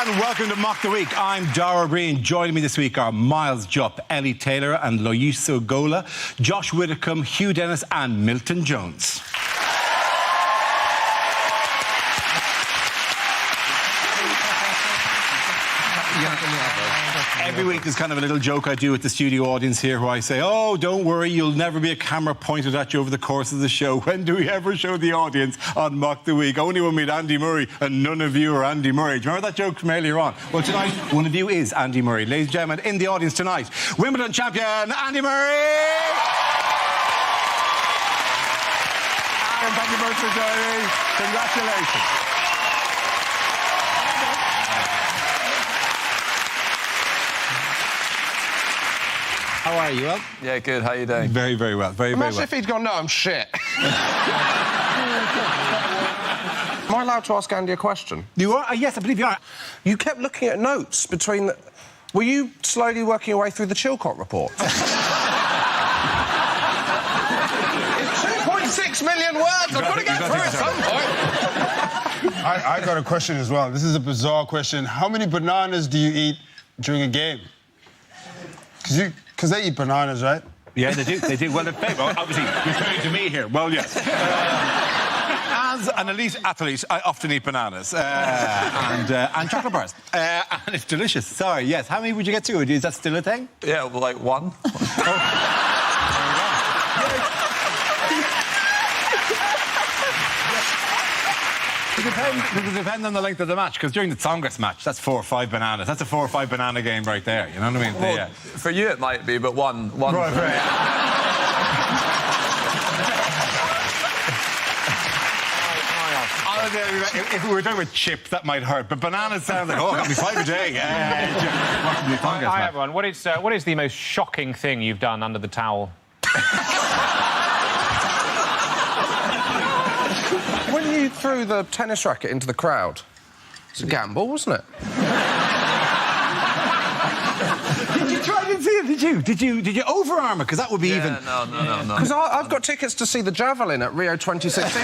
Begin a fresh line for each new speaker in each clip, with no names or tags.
And welcome to Mock the Week. I'm Dara Breen. Joining me this week are Miles Jupp, Ellie Taylor and Loyiso Gola, Josh Widdicombe, Hugh Dennis and Milton Jones. Every week there's kind of a little joke I do with the studio audience here where I say, oh, don't worry, you'll never be a camera pointed at you over the course of the show. When do we ever show the audience on Mock the Week? Only when we had Andy Murray and none of you are Andy Murray. Do you remember that joke from earlier on? Well, tonight, one of you is Andy Murray. Ladies and gentlemen, in the audience tonight, Wimbledon champion Andy Murray! And thank you both for joining. Congratulations. How are you, Well?
Yeah, good. How are you doing?
Very, very well. Very,
Imagine
very well.
if he'd gone, no, I'm shit. Am I allowed to ask Andy a question?
You are? Yes, I believe you are.
You kept looking at notes between the... Were you slowly working your way through the Chilcott report? It's 2.6 million words! I've got to get through at some point!
I got a question as well. This is a bizarre question. How many bananas do you eat during a game? Because they eat bananas, right?
Yeah, they do. They do. Well, obviously, you're referring to me here. Well, yes. As an elite athlete, I often eat bananas and chocolate bars. And it's delicious. Sorry, yes. How many would you get to? Is that still a thing?
Yeah, well, like one.
It depends on the length of the match, because during the Tsongas match, that's 4 or 5 bananas. That's a 4 or 5 banana game right there, you know what I mean?
Well, for you it might be, but one.
Right. If we were talking about chips, that might hurt, but bananas sounds like, oh, I got me 5 a day.
Hi, everyone. What is the most shocking thing you've done under the towel?
When you threw the tennis racket into the crowd, it's a gamble, wasn't it?
Did you try to see it? Did you overarm it? Because that would be even...
No.
Because I've got tickets to see the javelin at Rio 2016.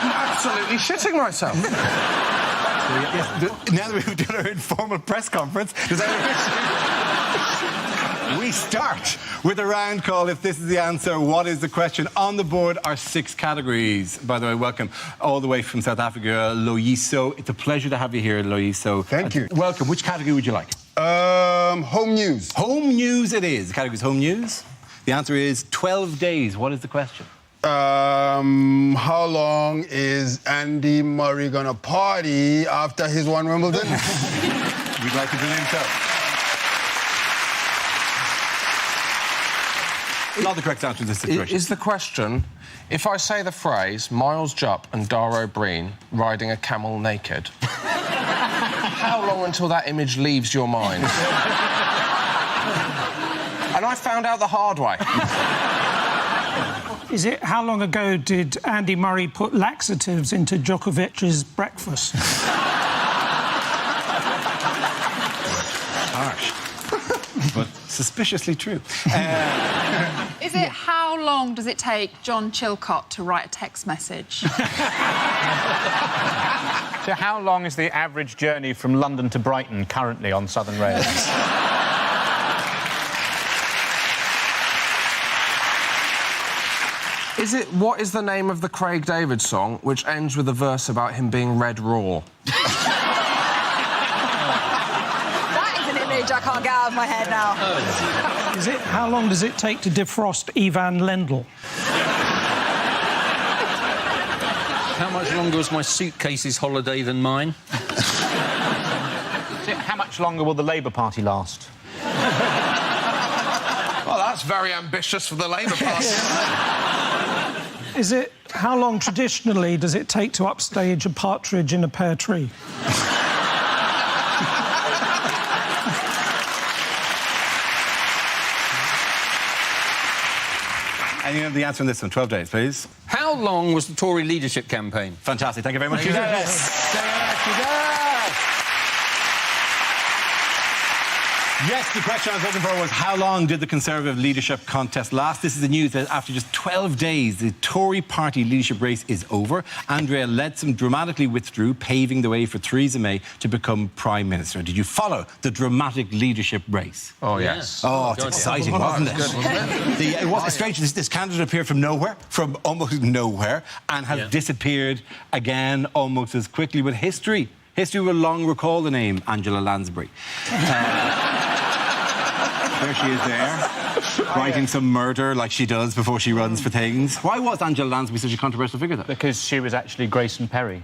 I'm absolutely shitting myself.
Now that we've done our informal press conference, we start with a round call. If this is the answer, what is the question? On the board are 6 categories. By the way, welcome all the way from South Africa, Loyiso. It's a pleasure to have you here, Loyiso.
Thank you.
Welcome. Which category would you like?
Home news.
Home news it is. The category is home news. The answer is 12 days. What is the question?
How long is Andy Murray gonna party after he's won Wimbledon?
We'd like to do himself. Not the correct answer to this situation.
Is the question, if I say the phrase Miles Jupp and Dara Breen riding a camel naked, how long until that image leaves your mind? And I found out the hard way.
Is it how long ago did Andy Murray put laxatives into Djokovic's breakfast?
Harsh. But suspiciously true.
Is it how long does it take John Chilcott to write a text message?
So how long is the average journey from London to Brighton currently on Southern Rail?
What is the name of the Craig David song which ends with a verse about him being red raw?
That is an image I can't get out of my head now.
Is it how long does it take to defrost Ivan Lendl?
How much longer was my suitcase's holiday than mine?
How much longer will the Labour Party last?
Well, that's very ambitious for the Labour Party.
Is it how long traditionally does it take to upstage a partridge in a pear tree?
And you know the answer on this one, 12 days, please.
How long was the Tory leadership campaign?
Fantastic, thank you very much.
Thank you.
Yes, the question I was looking for was how long did the Conservative leadership contest last? This is the news that after just 12 days, the Tory party leadership race is over. Andrea Leadsom dramatically withdrew, paving the way for Theresa May to become Prime Minister. Did you follow the dramatic leadership race?
Oh, yes.
Oh, it's exciting, wasn't it? It was strange. This candidate appeared from nowhere, from almost nowhere, and has disappeared again almost as quickly. But history will long recall the name Angela Lansbury. There she is there, writing some murder like she does before she runs for things. Why was Angela Lansbury such a controversial figure, though?
Because she was actually Grayson Perry.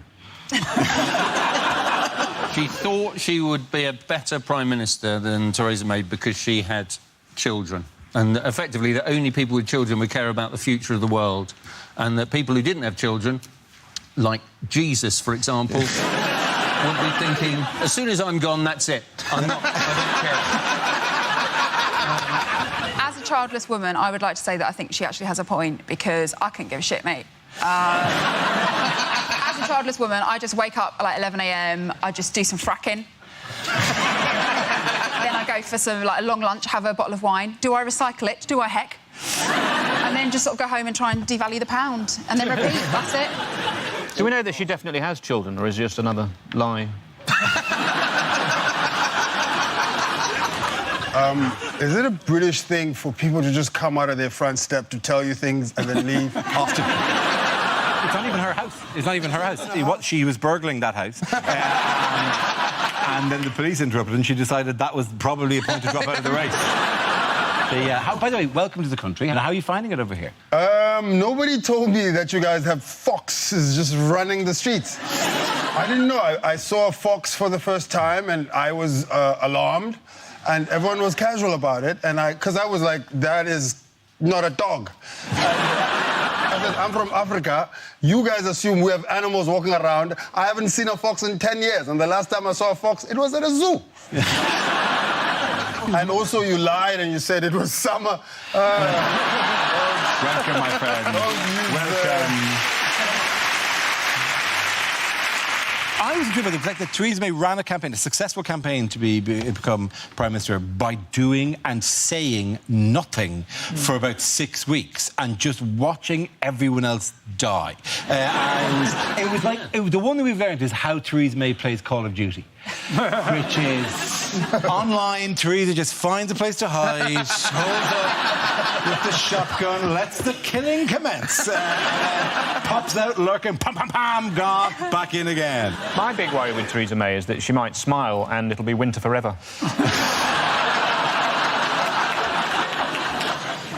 She thought she would be a better Prime Minister than Theresa May because she had children. And effectively, the only people with children would care about the future of the world. And that people who didn't have children, like Jesus, for example, would be thinking, as soon as I'm gone, that's it. I don't care.
As a childless woman, I would like to say that I think she actually has a point, because I couldn't give a shit, mate. As a childless woman, I just wake up at like 11 a.m, I just do some fracking. Then I go for some, like, a long lunch, have a bottle of wine. Do I recycle it? Do I heck? And then just sort of go home and try and devalue the pound. And then repeat, that's it.
Do we know that she definitely has children, or is it just another lie?
Is it a British thing for people to just come out of their front step to tell you things and then leave?
Often. It's not even her house. It's not even her house. She was burgling that house. And then the police interrupted and she decided that was probably a point to drop out of the race. By the way, welcome to the country. And how are you finding it over here?
Nobody told me that you guys have foxes just running the streets. I didn't know. I saw a fox for the first time and I was alarmed. And everyone was casual about it. And because I was like, that is not a dog. I said, I'm from Africa. You guys assume we have animals walking around. I haven't seen a fox in 10 years. And the last time I saw a fox, it was at a zoo. And also you lied and you said it was summer.
Welcome, my friend. Welcome. I was intrigued by the fact that Theresa May ran a campaign, a successful campaign to become Prime Minister by doing and saying nothing for about 6 weeks and just watching everyone else die. It was like the one that we've learned is how Theresa May plays Call of Duty, which is online. Theresa just finds a place to hide, holds up with the shotgun, lets the killing commence, pops out lurking, pam, pam, pam, gone, back in again.
My big worry with Theresa May is that she might smile and it'll be winter forever.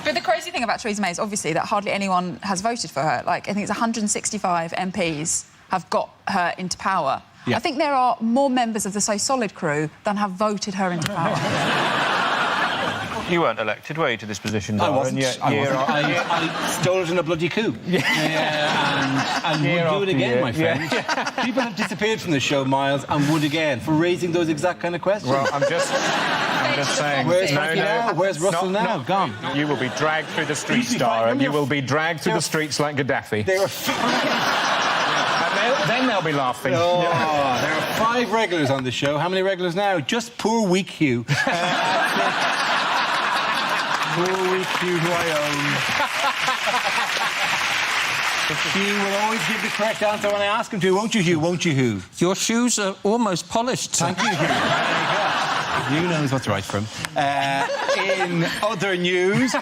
But the crazy thing about Theresa May is obviously that hardly anyone has voted for her. Like, I think it's 165 MPs have got her into power.
Yeah.
I think there are more members of the So Solid crew than have voted her into power.
You weren't elected, were you, to this position, Dara?
I wasn't. I stole it in a bloody coup. And would do it again, my friend. People have disappeared from the show, Miles, and would again for raising those exact kind of questions.
Well, I'm just saying.
Where's Frankie now? Where's Russell now? Gone.
You will be dragged through the streets, Dara. You will be dragged through the streets like Gaddafi.
They were.
Then they'll be laughing.
Oh, there are 5 regulars on the show. How many regulars now? Just poor weak Hugh. Poor weak Hugh, who I own. Hugh will always give the correct answer when I ask him to, won't you, Hugh? Won't you, Hugh?
Your shoes are almost polished.
Thank you, Hugh. Hugh knows what's right for him. In other news...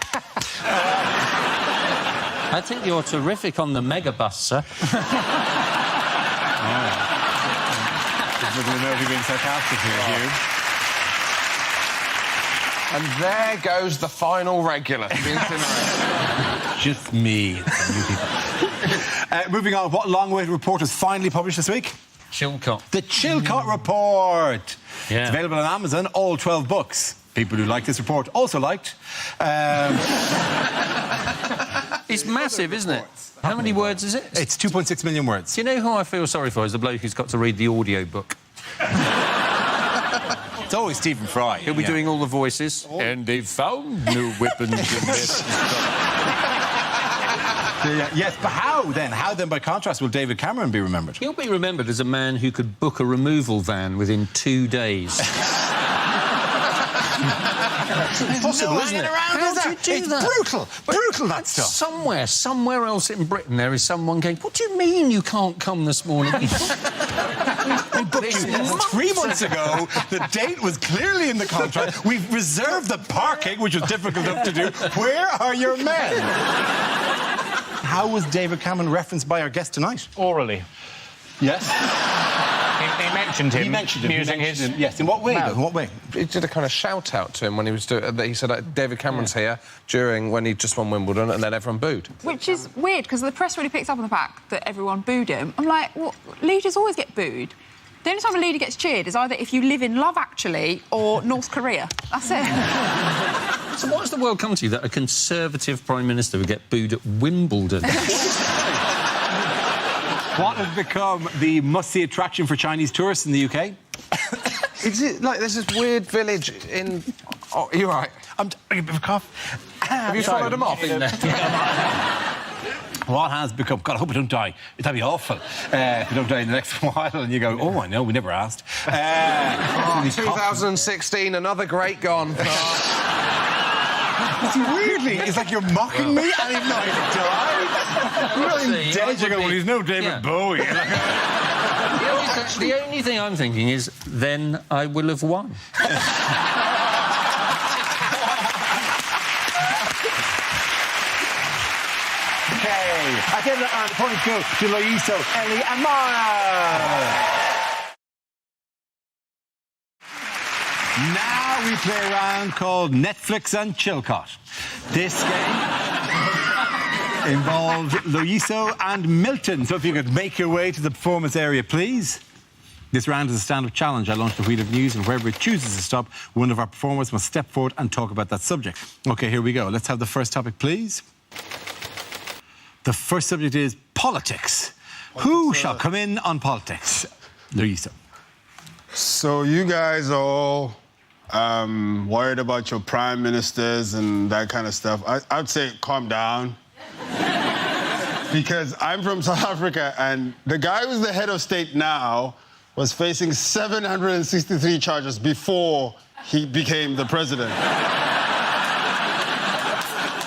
I think you're terrific on the megabus, sir.
Doesn't know if you're being sarcastic here, Hugh.
And there goes the final regular.
Just me. Moving on, what long-awaited report was finally published this week?
Chilcot.
The Chilcot Report.
Yeah.
It's available on Amazon, all 12 books. People who liked this report also liked.
It's massive, isn't it? How many words is it?
It's 2.6 million words.
Do you know who I feel sorry for? Is the bloke who's got to read the audio book.
It's always Stephen Fry.
He'll be doing all the voices. And they've found new weapons in this.
Yes, but how then? How then, by contrast, will David Cameron be remembered?
He'll be remembered as a man who could book a removal van within 2 days.
It's impossible, isn't it? How do you do that?
Brutal, that stuff.
Somewhere else in Britain, there is someone going, what do you mean you can't come this morning?
We booked you 3 months ago. The date was clearly in the contract. We've reserved the parking, which was difficult enough to do. Where are your men? How was David Cameron referenced by our guest tonight?
Orally.
Yes.
He mentioned him.
He mentioned him.
Using his...
Yes. In what way?
No.
In what way?
He did a kind of shout out to him when he was doing. He said David Cameron's here when he just won Wimbledon, and then everyone booed.
Which is weird, because the press really picks up on the fact that everyone booed him. I'm like, well, leaders always get booed. The only time a leader gets cheered is either if you live in Love Actually or North Korea. That's it.
So what has the world come to that a Conservative Prime Minister would get booed at Wimbledon?
What has become the must-see attraction for Chinese tourists in the UK?
Is it like there's this weird village in... Oh, you're right.
Are you a bit of a cough?
Have you followed him off?
What has become... God, I hope I don't die. That'd be awful if you don't die in the next while and you go, oh, I know, we never asked.
2016, another great gone.
Weirdly, it's like you're mocking me and he's not even died. You're dead. You go, well, he's no David Bowie.
The only thing I'm thinking is, then I will have won.
Okay. Again, the point goes to Loyiso, Ellie and Mara. Now we play a round called Netflix and Chilcot. This game involves Loyiso and Milton. So if you could make your way to the performance area, please. This round is a stand-up challenge. I launch the wheel of news, and wherever it chooses to stop, one of our performers must step forward and talk about that subject. OK, here we go. Let's have the first topic, please. The first subject is politics. Who shall come in on politics? Loyiso.
So you guys are all worried about your prime ministers and that kind of stuff. I'd say calm down. Because I'm from South Africa, and the guy who's the head of state now was facing 763 charges before he became the president.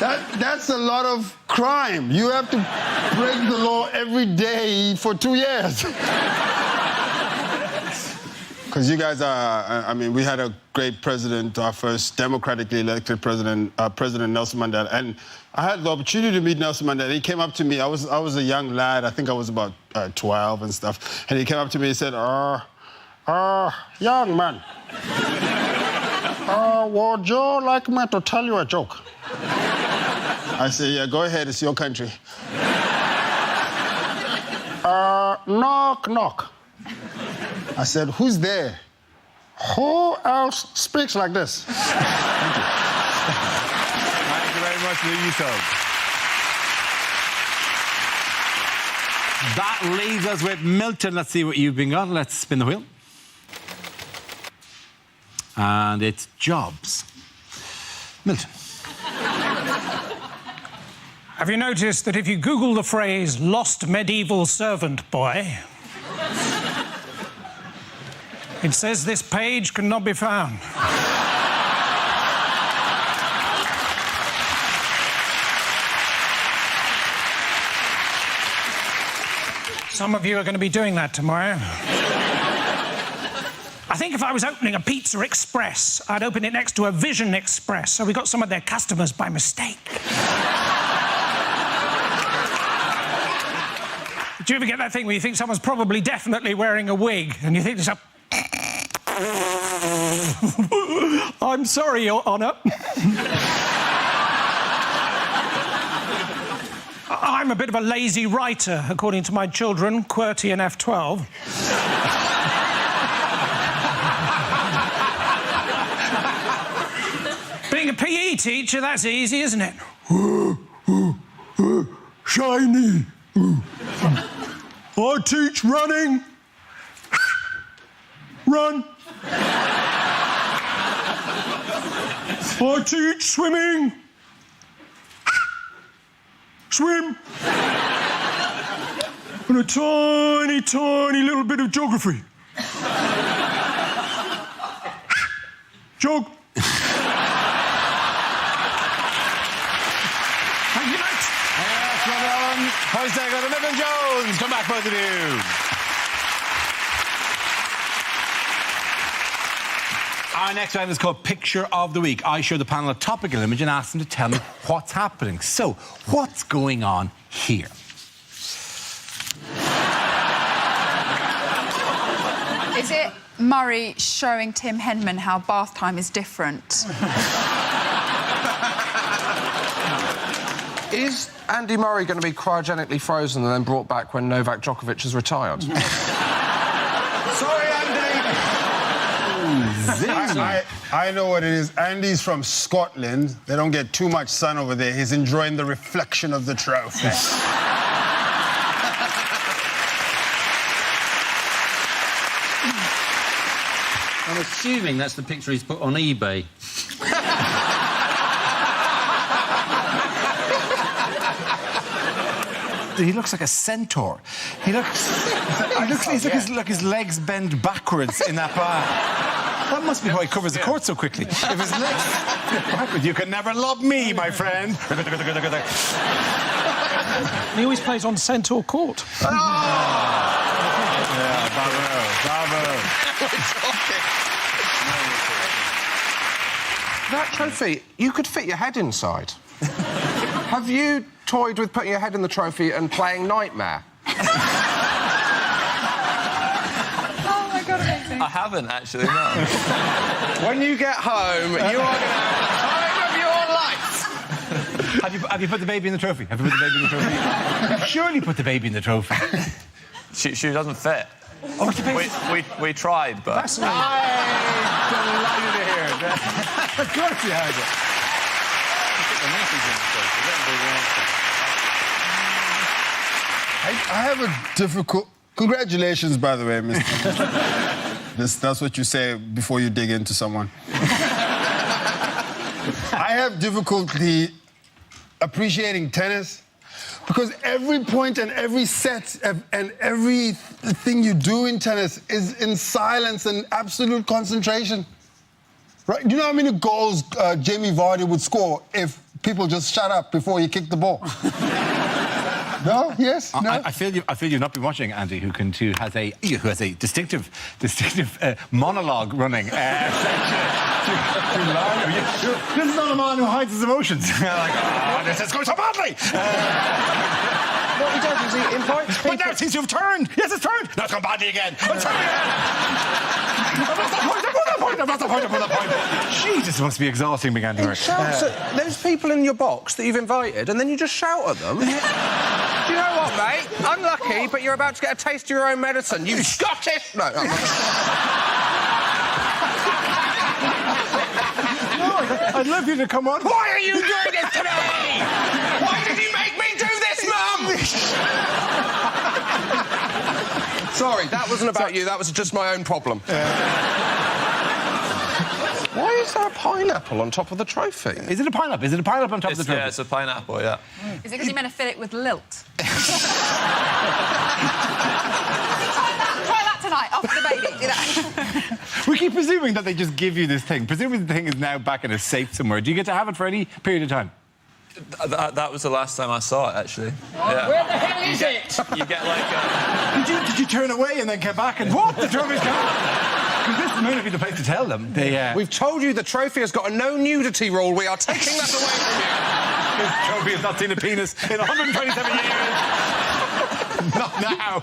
That's a lot of crime. You have to break the law every day for 2 years. Because you guys are, I mean, we had a great president, our first democratically elected president, President Nelson Mandela. And I had the opportunity to meet Nelson Mandela. He came up to me. I was a young lad. I think I was about 12 and stuff. And he came up to me and said, young man, would you like me to tell you a joke? I said, yeah, go ahead. It's your country. Knock, knock. I said, who's there? Who else speaks like this? Thank you.
Thank you very much, Loyiso. That leaves us with Milton. Let's see what you've been got. Let's spin the wheel. And it's jobs. Milton.
Have you noticed that if you Google the phrase lost medieval servant boy, it says this page cannot be found? Some of you are going to be doing that tomorrow. I think if I was opening a Pizza Express, I'd open it next to a Vision Express, so we got some of their customers by mistake. Do you ever get that thing where you think someone's probably definitely wearing a wig, and you think to yourself, I'm sorry, Your Honour. I'm a bit of a lazy writer, according to my children, QWERTY and F12. Being a PE teacher, that's easy, isn't it? Shiny. I teach running. Run. I teach swimming. Swim. And a tiny, tiny little bit of geography. Jog.
Tony Stagler and Evan Jones. Come back, both of you. Our next round is called Picture of the Week. I show the panel a topical image and ask them to tell me what's happening. So, what's going on here?
Is it Murray showing Tim Henman how bath time is different?
Is Andy Murray going to be cryogenically frozen and then brought back when Novak Djokovic has retired?
Sorry, Andy. I know what it is. Andy's from Scotland. They don't get too much sun over there. He's enjoying the reflection of the trophy.
I'm assuming that's the picture he's put on eBay.
He looks like a centaur. He looks like his legs bend backwards in that bath. That must be why he covers the court so quickly. If his legs backwards, you can never love me, my friend.
He always plays on Centaur Court.
Yeah, bravo.
That trophy, you could fit your head inside. Have you toyed with putting your head in the trophy and playing Nightmare?
Oh, my God, amazing.
I haven't, actually, no.
When you get home, you are going to have the time of your life.
Have you put the baby in the trophy? Have you put the baby in the trophy? You've surely put the baby in the trophy.
She doesn't fit.
Oh, it's the baby.
We tried, but...
I'm delighted to hear it. Of course you had it.
I have a difficult... Congratulations, by the way, Mr. That's what you say before you dig into someone. I have difficulty appreciating tennis because every point and every set and everything you do in tennis is in silence and absolute concentration. Right? Do you know how many goals Jamie Vardy would score if people just shut up before he kicked the ball? No? Yes? No?
I feel you've not been watching Andy, who has a distinctive monologue running. This is not a man who hides his emotions. This is going so badly.
What he does is he invites people...
But now it seems to have turned. Yes, it's turned. Now it's gone badly again. It's turned again. I've lost that point. Jesus, it must be exhausting, Big Andy.
There's people in your box that you've invited, and then you just shout at them. Do you know what, mate? Unlucky, but you're about to get a taste of your own medicine. You Scottish... No, I'm not...
I'd love you to come on.
Why are you doing this to me? Why did you make me do this, Mum? Sorry, that wasn't about you. That was just my own problem. Why is there a pineapple on top of the trophy?
Is it a pineapple? Is it a pineapple on top of the trophy?
Yeah, it's a pineapple, yeah.
Is it because you meant to fill it with lilt? Try that tonight, after the baby. Do that.
We keep presuming that they just give you this thing. Presumably the thing is now back in a safe somewhere. Do you get to have it for any period of time?
That was the last time I saw it, actually. Yeah.
Where the hell is it?
You get like a...
Did you turn away and then come back and what? The trophy's gone? Because this may not be the place to tell them.
We've told you the trophy has got a no nudity rule. We are taking that away from you.
This trophy has not seen a penis in 127 years. Not now.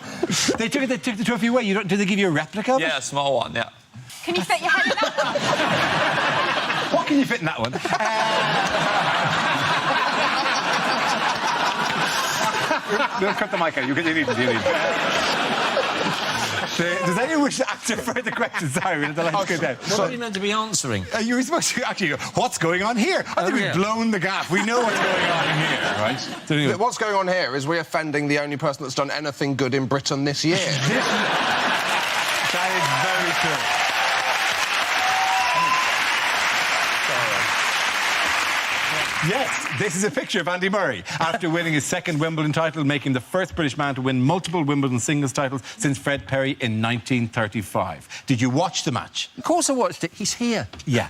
They took the trophy away. Did they give you a replica of it?
Yeah, a small one, yeah.
Can you fit your head in that one?
What can you fit in that one? No, cut the mic out. You need it. Does anyone wish to answer further questions? Sorry, we'll let go down.
What are you meant to be answering?
You were supposed to actually go, what's going on here? I think we've blown the gap. We know what's going on in here, right? So anyway.
What's going on here is we're offending the only person that's done anything good in Britain this year.
That is very true. Yes, this is a picture of Andy Murray after winning his second Wimbledon title, making the first British man to win multiple Wimbledon singles titles since Fred Perry in 1935. Did you watch the match?
Of course I watched it. He's here.
Yeah.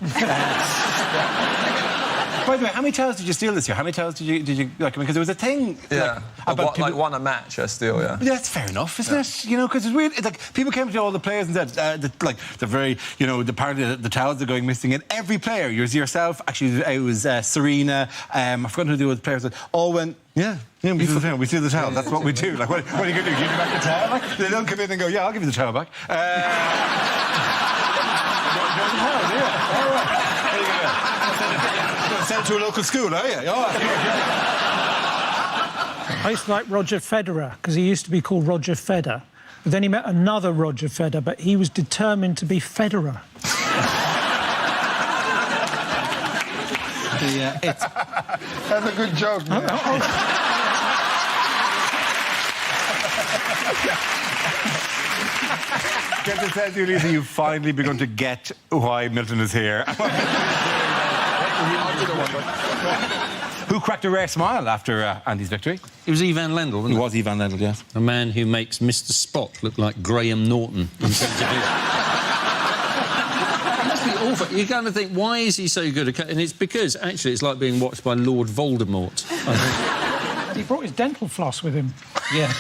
By the way, how many towels did you steal this year? How many towels did you like? Because there was a thing.
Yeah.
About people...
like one a match, I steal, yeah.
Yeah, that's fair enough, isn't it? You know, because it's weird. It's like people came to all the players and said, the very, you know, apparently the towels are going missing. And every player, yourself, actually, it was Serena. I've forgotten who the other players were. All went. Yeah, we steal the towel. We steal the towel. That's what we do. Like, what are you going to do? Give me back the towel? Like, they don't come in and go, yeah, I'll give you the towel back. Send to a local school, are you?
I used to like Roger Federer because he used to be called Roger Federer. But then he met another Roger Federer, but he was determined to be Federer.
That's a good joke, man.
Get to say to you, Lisa, you've finally begun to get why Milton is here. Who cracked a rare smile after Andy's victory?
It was Ivan Lendl, wasn't it?
It was Ivan Lendl, yes.
A man who makes Mr. Spot look like Graham Norton. In terms of his... It must be awful. You're going to think, why is he so good at... And it's because, actually, it's like being watched by Lord Voldemort. I think.
He brought his dental floss with him.
Yeah.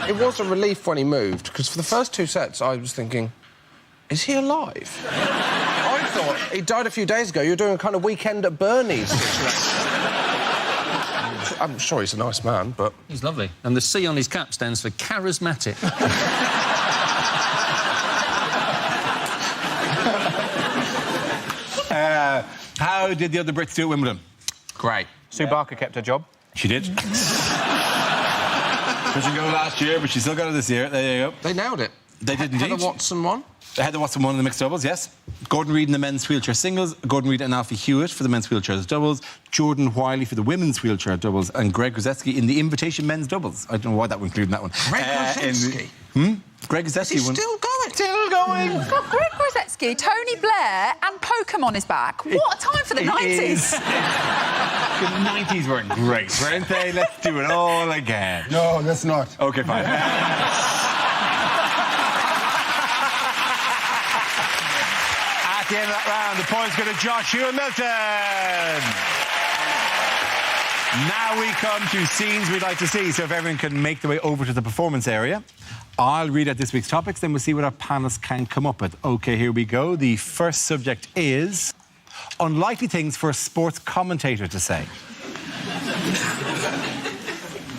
It was a relief when he moved, because for the first 2 sets, I was thinking, is he alive? I thought he died a few days ago. You're doing a kind of Weekend at Bernie's. I'm sure he's a nice man, but...
He's lovely. And the C on his cap stands for charismatic.
How did the other Brits do at Wimbledon?
Great.
Sue Barker kept her job.
She did. Couldn't go last year, but she still got it this year. There you go.
They nailed it.
They did indeed.
Heather Watson won.
Heather Watson won in the mixed doubles, yes. Gordon Reid in the men's wheelchair singles, Gordon Reid and Alfie Hewitt for the men's wheelchair doubles, Jordan Wiley for the women's wheelchair doubles, and Greg Rosetsky in the invitation men's doubles. I don't know why that would include in that one.
Greg Rosetsky?
Greg Rosetsky
Is he still going?
Still going.
God, Greg Rosetsky, Tony Blair and Pokemon is back. What a time for the 90s.
The 90s were great, weren't they? Let's do it all again.
No, let's not.
OK, fine. At the end of that round, the points go to Joshua Milton. Now we come to scenes we'd like to see, so if everyone can make their way over to the performance area. I'll read out this week's topics, then we'll see what our panellists can come up with. OK, here we go. The first subject is unlikely things for a sports commentator to say.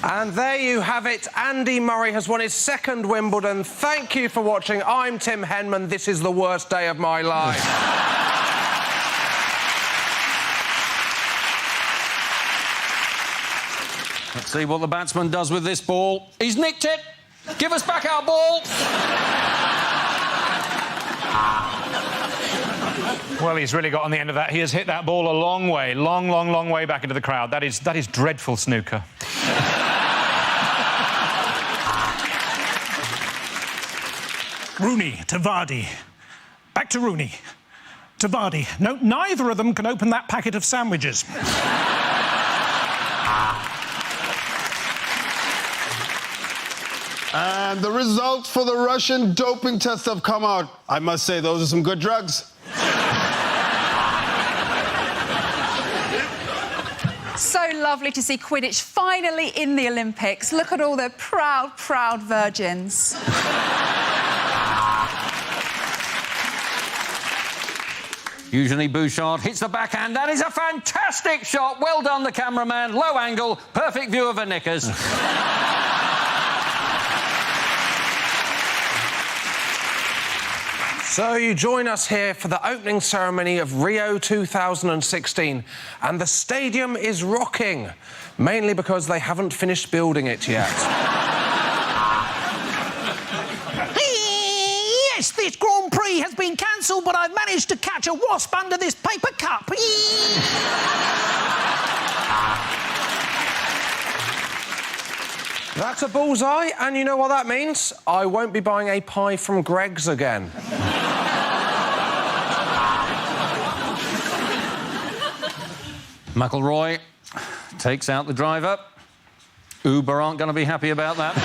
And there you have it. Andy Murray has won his second Wimbledon. Thank you for watching. I'm Tim Henman. This is the worst day of my life.
Let's see what the batsman does with this ball. He's nicked it. Give us back our ball.
Well, he's really got on the end of that. He has hit that ball a long way, long way back into the crowd. That is dreadful snooker.
Rooney to Vardy. Back to Rooney. To Vardy. No, neither of them can open that packet of sandwiches.
And the results for the Russian doping test have come out. I must say, those are some good drugs.
So lovely to see Quidditch finally in the Olympics. Look at all the proud, proud virgins.
Eugenie Bouchard hits the backhand. That is a fantastic shot. Well done, the cameraman. Low angle, perfect view of her knickers.
So you join us here for the opening ceremony of Rio 2016, and the stadium is rocking, mainly because they haven't finished building it yet.
Yes, this Grand Prix has been cancelled, but I've managed to catch a wasp under this paper cup.
That's a bullseye, and you know what that means? I won't be buying a pie from Greggs again.
McIlroy takes out the driver. Uber aren't going to be happy about that.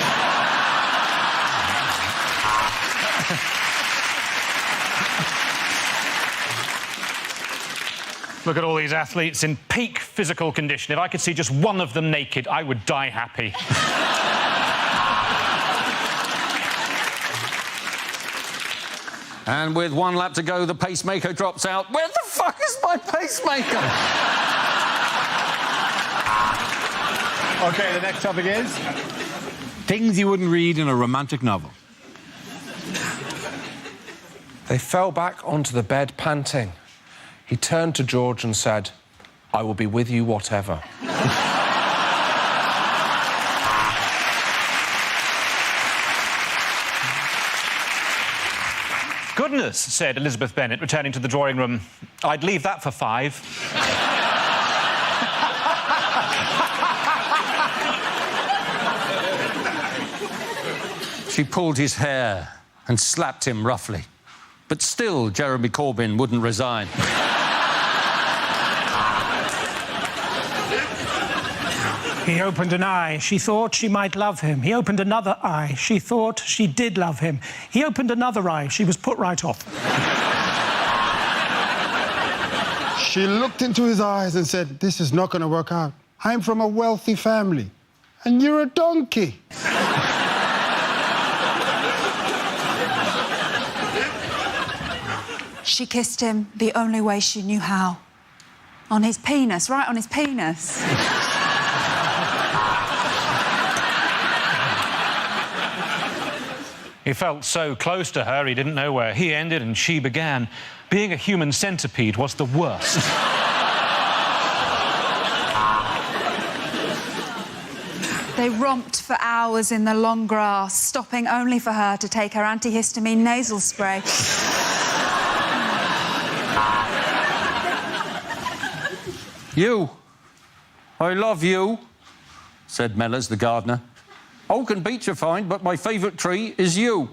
Look at all these athletes in peak physical condition. If I could see just one of them naked, I would die happy.
And with 1 lap to go, the pacemaker drops out. Where the fuck is my pacemaker?
OK, the next topic is things you wouldn't read in a romantic novel.
They fell back onto the bed, panting. He turned to George and said, "I will be with you whatever."
Goodness, said Elizabeth Bennet, returning to the drawing room. I'd leave that for 5.
She pulled his hair and slapped him roughly. But still, Jeremy Corbyn wouldn't resign.
He opened an eye. She thought she might love him. He opened another eye. She thought she did love him. He opened another eye. She was put right off.
She looked into his eyes and said, "This is not going to work out. I'm from a wealthy family, and you're a donkey."
She kissed him the only way she knew how. On his penis, right on his penis.
He felt so close to her, he didn't know where he ended and she began. Being a human centipede was the worst.
They romped for hours in the long grass, stopping only for her to take her antihistamine nasal spray.
You. I love you, said Mellors, the gardener. Oak and beech are fine, but my favourite tree is you.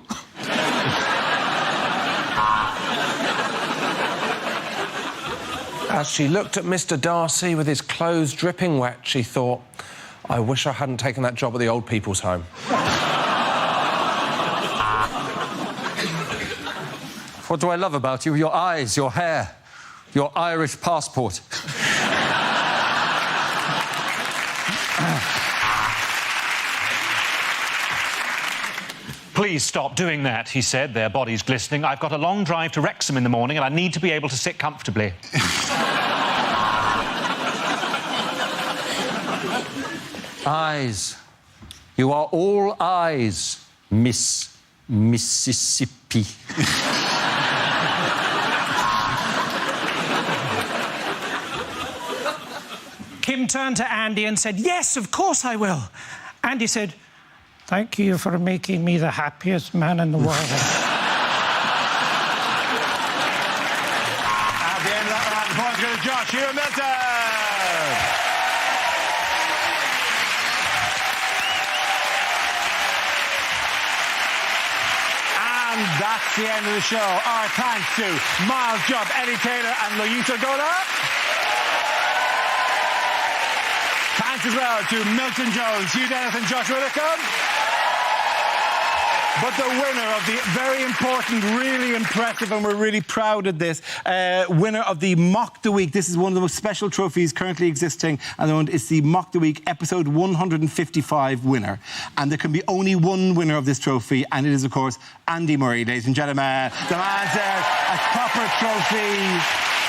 As she looked at Mr. Darcy with his clothes dripping wet, she thought, "I wish I hadn't taken that job at the old people's home."
What do I love about you? Your eyes, your hair, your Irish passport.
Please stop doing that, he said, their bodies glistening. I've got a long drive to Wrexham in the morning and I need to be able to sit comfortably.
Eyes. You are all eyes, Miss Mississippi.
Kim turned to Andy and said, "Yes, of course I will." Andy said, "Thank you for making me the happiest man in the world."
At the end of that round, the points go to Josh Hugh Milton. And that's the end of the show. Our thanks to Miles Jupp, Eddie Taylor and Loyiso Gola. Thanks as well to Milton Jones, Hugh Dennis and Joshua Whitcomb. But the winner of the very important, really impressive, and we're really proud of this, winner of the Mock the Week. This is one of the most special trophies currently existing, and it's the Mock the Week episode 155 winner. And there can be only one winner of this trophy, and it is, of course, Andy Murray, ladies and gentlemen. The man's there, a proper trophy.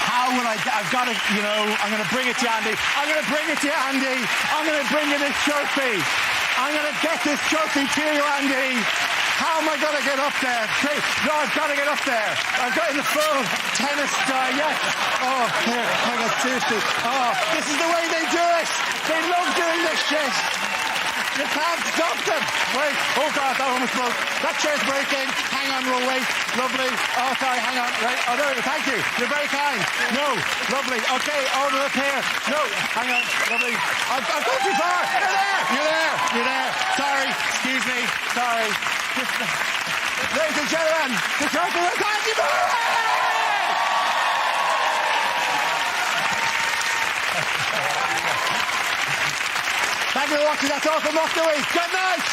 How will I've got to, you know, I'm going to bring it to you, Andy. I'm going to bring it to you, Andy. I'm going to bring you this trophy. I'm going to get this trophy to you, Andy. How am I going to get up there? No, I've got to get up there. I've got in the full tennis style, yes. Oh, here, hang on, seriously. Oh, this is the way they do it. They love doing this shit. You can't stop them. Wait. Oh, God, that almost broke. That chair's breaking. Hang on, we'll wait. Lovely. Oh, sorry, hang on. Right. Oh, there. Thank you. You're very kind. No. Lovely. OK, over up here. No. Hang on. Lovely. I've gone too far. You're there. You're there. You're there. Sorry. Excuse me. Sorry. Ladies and gentlemen, the trophy was Andy Murray! Thank you for watching. That's all from Mock the Week. Good night!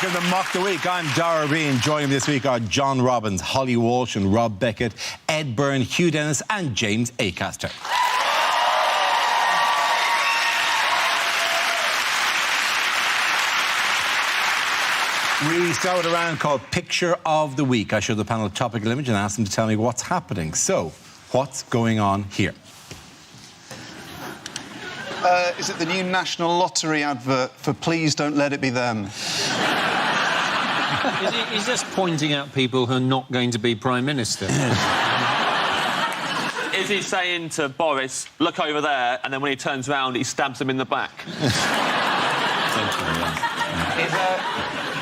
welcome to Mock the Week. I'm Dara Breen. Joining me this week are John Robbins, Holly Walsh and Rob Beckett, Ed Byrne, Hugh Dennis and James Acaster. We start with a round called Picture of the Week. I show the panel a topical image and ask them to tell me what's happening. So, what's going on here?
Is it the new National Lottery advert for Please Don't Let It Be Them?
He's just pointing out people who are not going to be Prime Minister.
Is he saying to Boris, look over there, and then when he turns around, he stabs him in the back?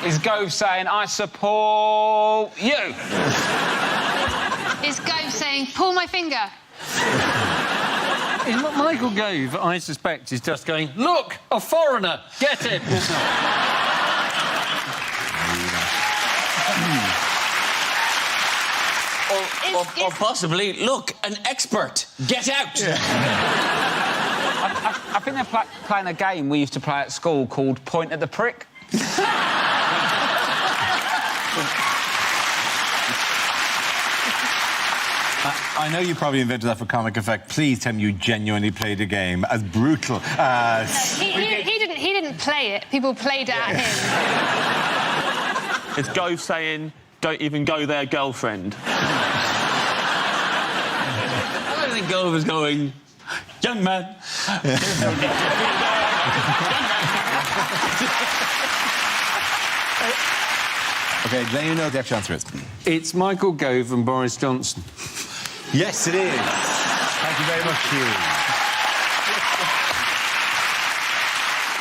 Is Gove saying, I support you?
Is Gove saying, pull my finger?
Michael Gove, I suspect, is just going, look, a foreigner, get him.
Or possibly, look, an expert, get out.
I think they're playing a game we used to play at school called Point at the Prick.
I know you probably invented that for comic effect. Please tell me you genuinely played a game as brutal as...
He didn't play it. People played it at him.
Is Gove saying, don't even go there, girlfriend?
I don't think Gove is going, young man.
OK, let you know what the actual answer is.
It's Michael Gove and Boris Johnson.
Yes, it is. Thank you very much, Hugh.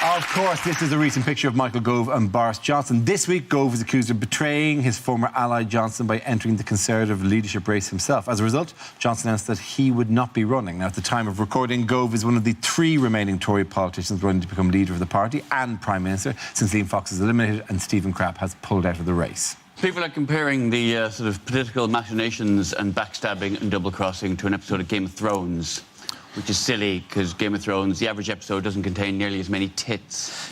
Of course, this is a recent picture of Michael Gove and Boris Johnson. This week, Gove is accused of betraying his former ally Johnson by entering the Conservative leadership race himself. As a result, Johnson announced that he would not be running. Now, at the time of recording, Gove is one of the 3 remaining Tory politicians running to become leader of the party and Prime Minister, since Liam Fox is eliminated and Stephen Crapp has pulled out of the race.
People are comparing the sort of political machinations and backstabbing and double-crossing to an episode of Game of Thrones, which is silly, because Game of Thrones, the average episode doesn't contain nearly as many tits.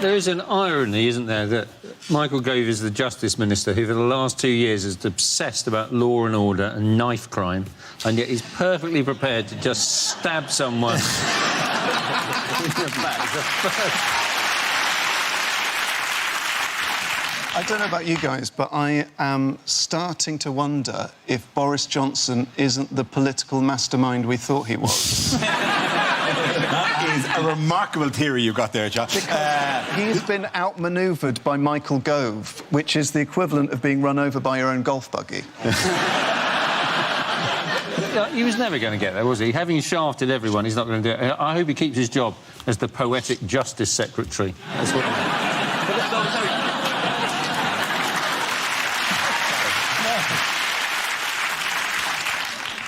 There is an irony, isn't there, that Michael Gove is the Justice Minister who for the last 2 years has obsessed about law and order and knife crime, and yet he's perfectly prepared to just stab someone in the back.
I don't know about you guys, but I am starting to wonder if Boris Johnson isn't the political mastermind we thought he was.
That is a remarkable theory you've got there, John.
He's been outmanoeuvred by Michael Gove, which is the equivalent of being run over by your own golf buggy.
He was never going to get there, was he? Having shafted everyone, he's not going to do it. I hope he keeps his job as the poetic Justice Secretary. That's what...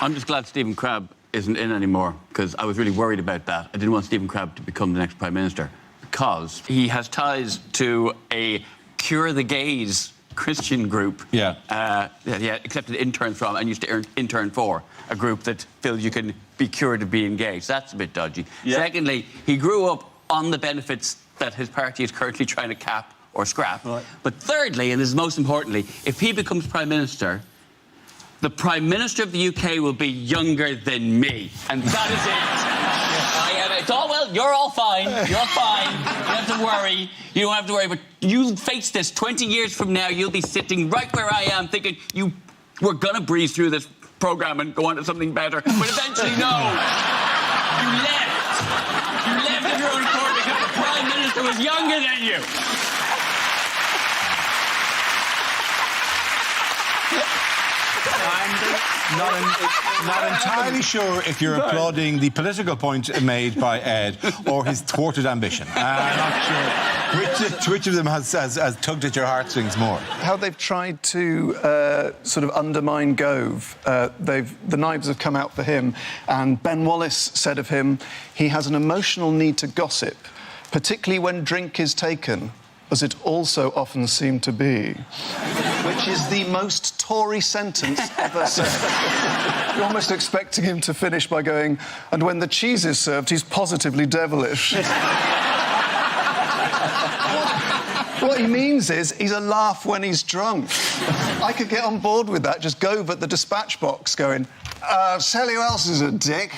I'm just glad Stephen Crabb isn't in anymore, because I was really worried about that. I didn't want Stephen Crabb to become the next Prime Minister, because he has ties to a Cure the Gays Christian group.
Yeah.
That he accepted interns from and used to intern for, a group that feels you can be cured of being gay. So that's a bit dodgy. Yeah. Secondly, he grew up on the benefits that his party is currently trying to cap or scrap. Right. But thirdly, and this is most importantly, if he becomes Prime Minister, the Prime Minister of the UK will be younger than me. And that is it. It's all well, you're all fine. You're fine. You don't have to worry. You don't have to worry. But you face this 20 years from now, you'll be sitting right where I am thinking we're going to breeze through this programme and go on to something better. But eventually, no. You left. You left of your own accord because the Prime Minister was younger than you.
I'm not entirely sure if you're applauding the political point made by Ed or his thwarted ambition. I'm not sure which of them has tugged at your heartstrings more.
How they've tried to sort of undermine Gove. The knives have come out for him, and Ben Wallace said of him, he has an emotional need to gossip, particularly when drink is taken, as it also often seemed to be. Which is the most Tory sentence ever said. You're almost expecting him to finish by going, and when the cheese is served, he's positively devilish. What he means is he's a laugh when he's drunk. I could get on board with that. Just Gove at the dispatch box going, Sally, who else is a dick?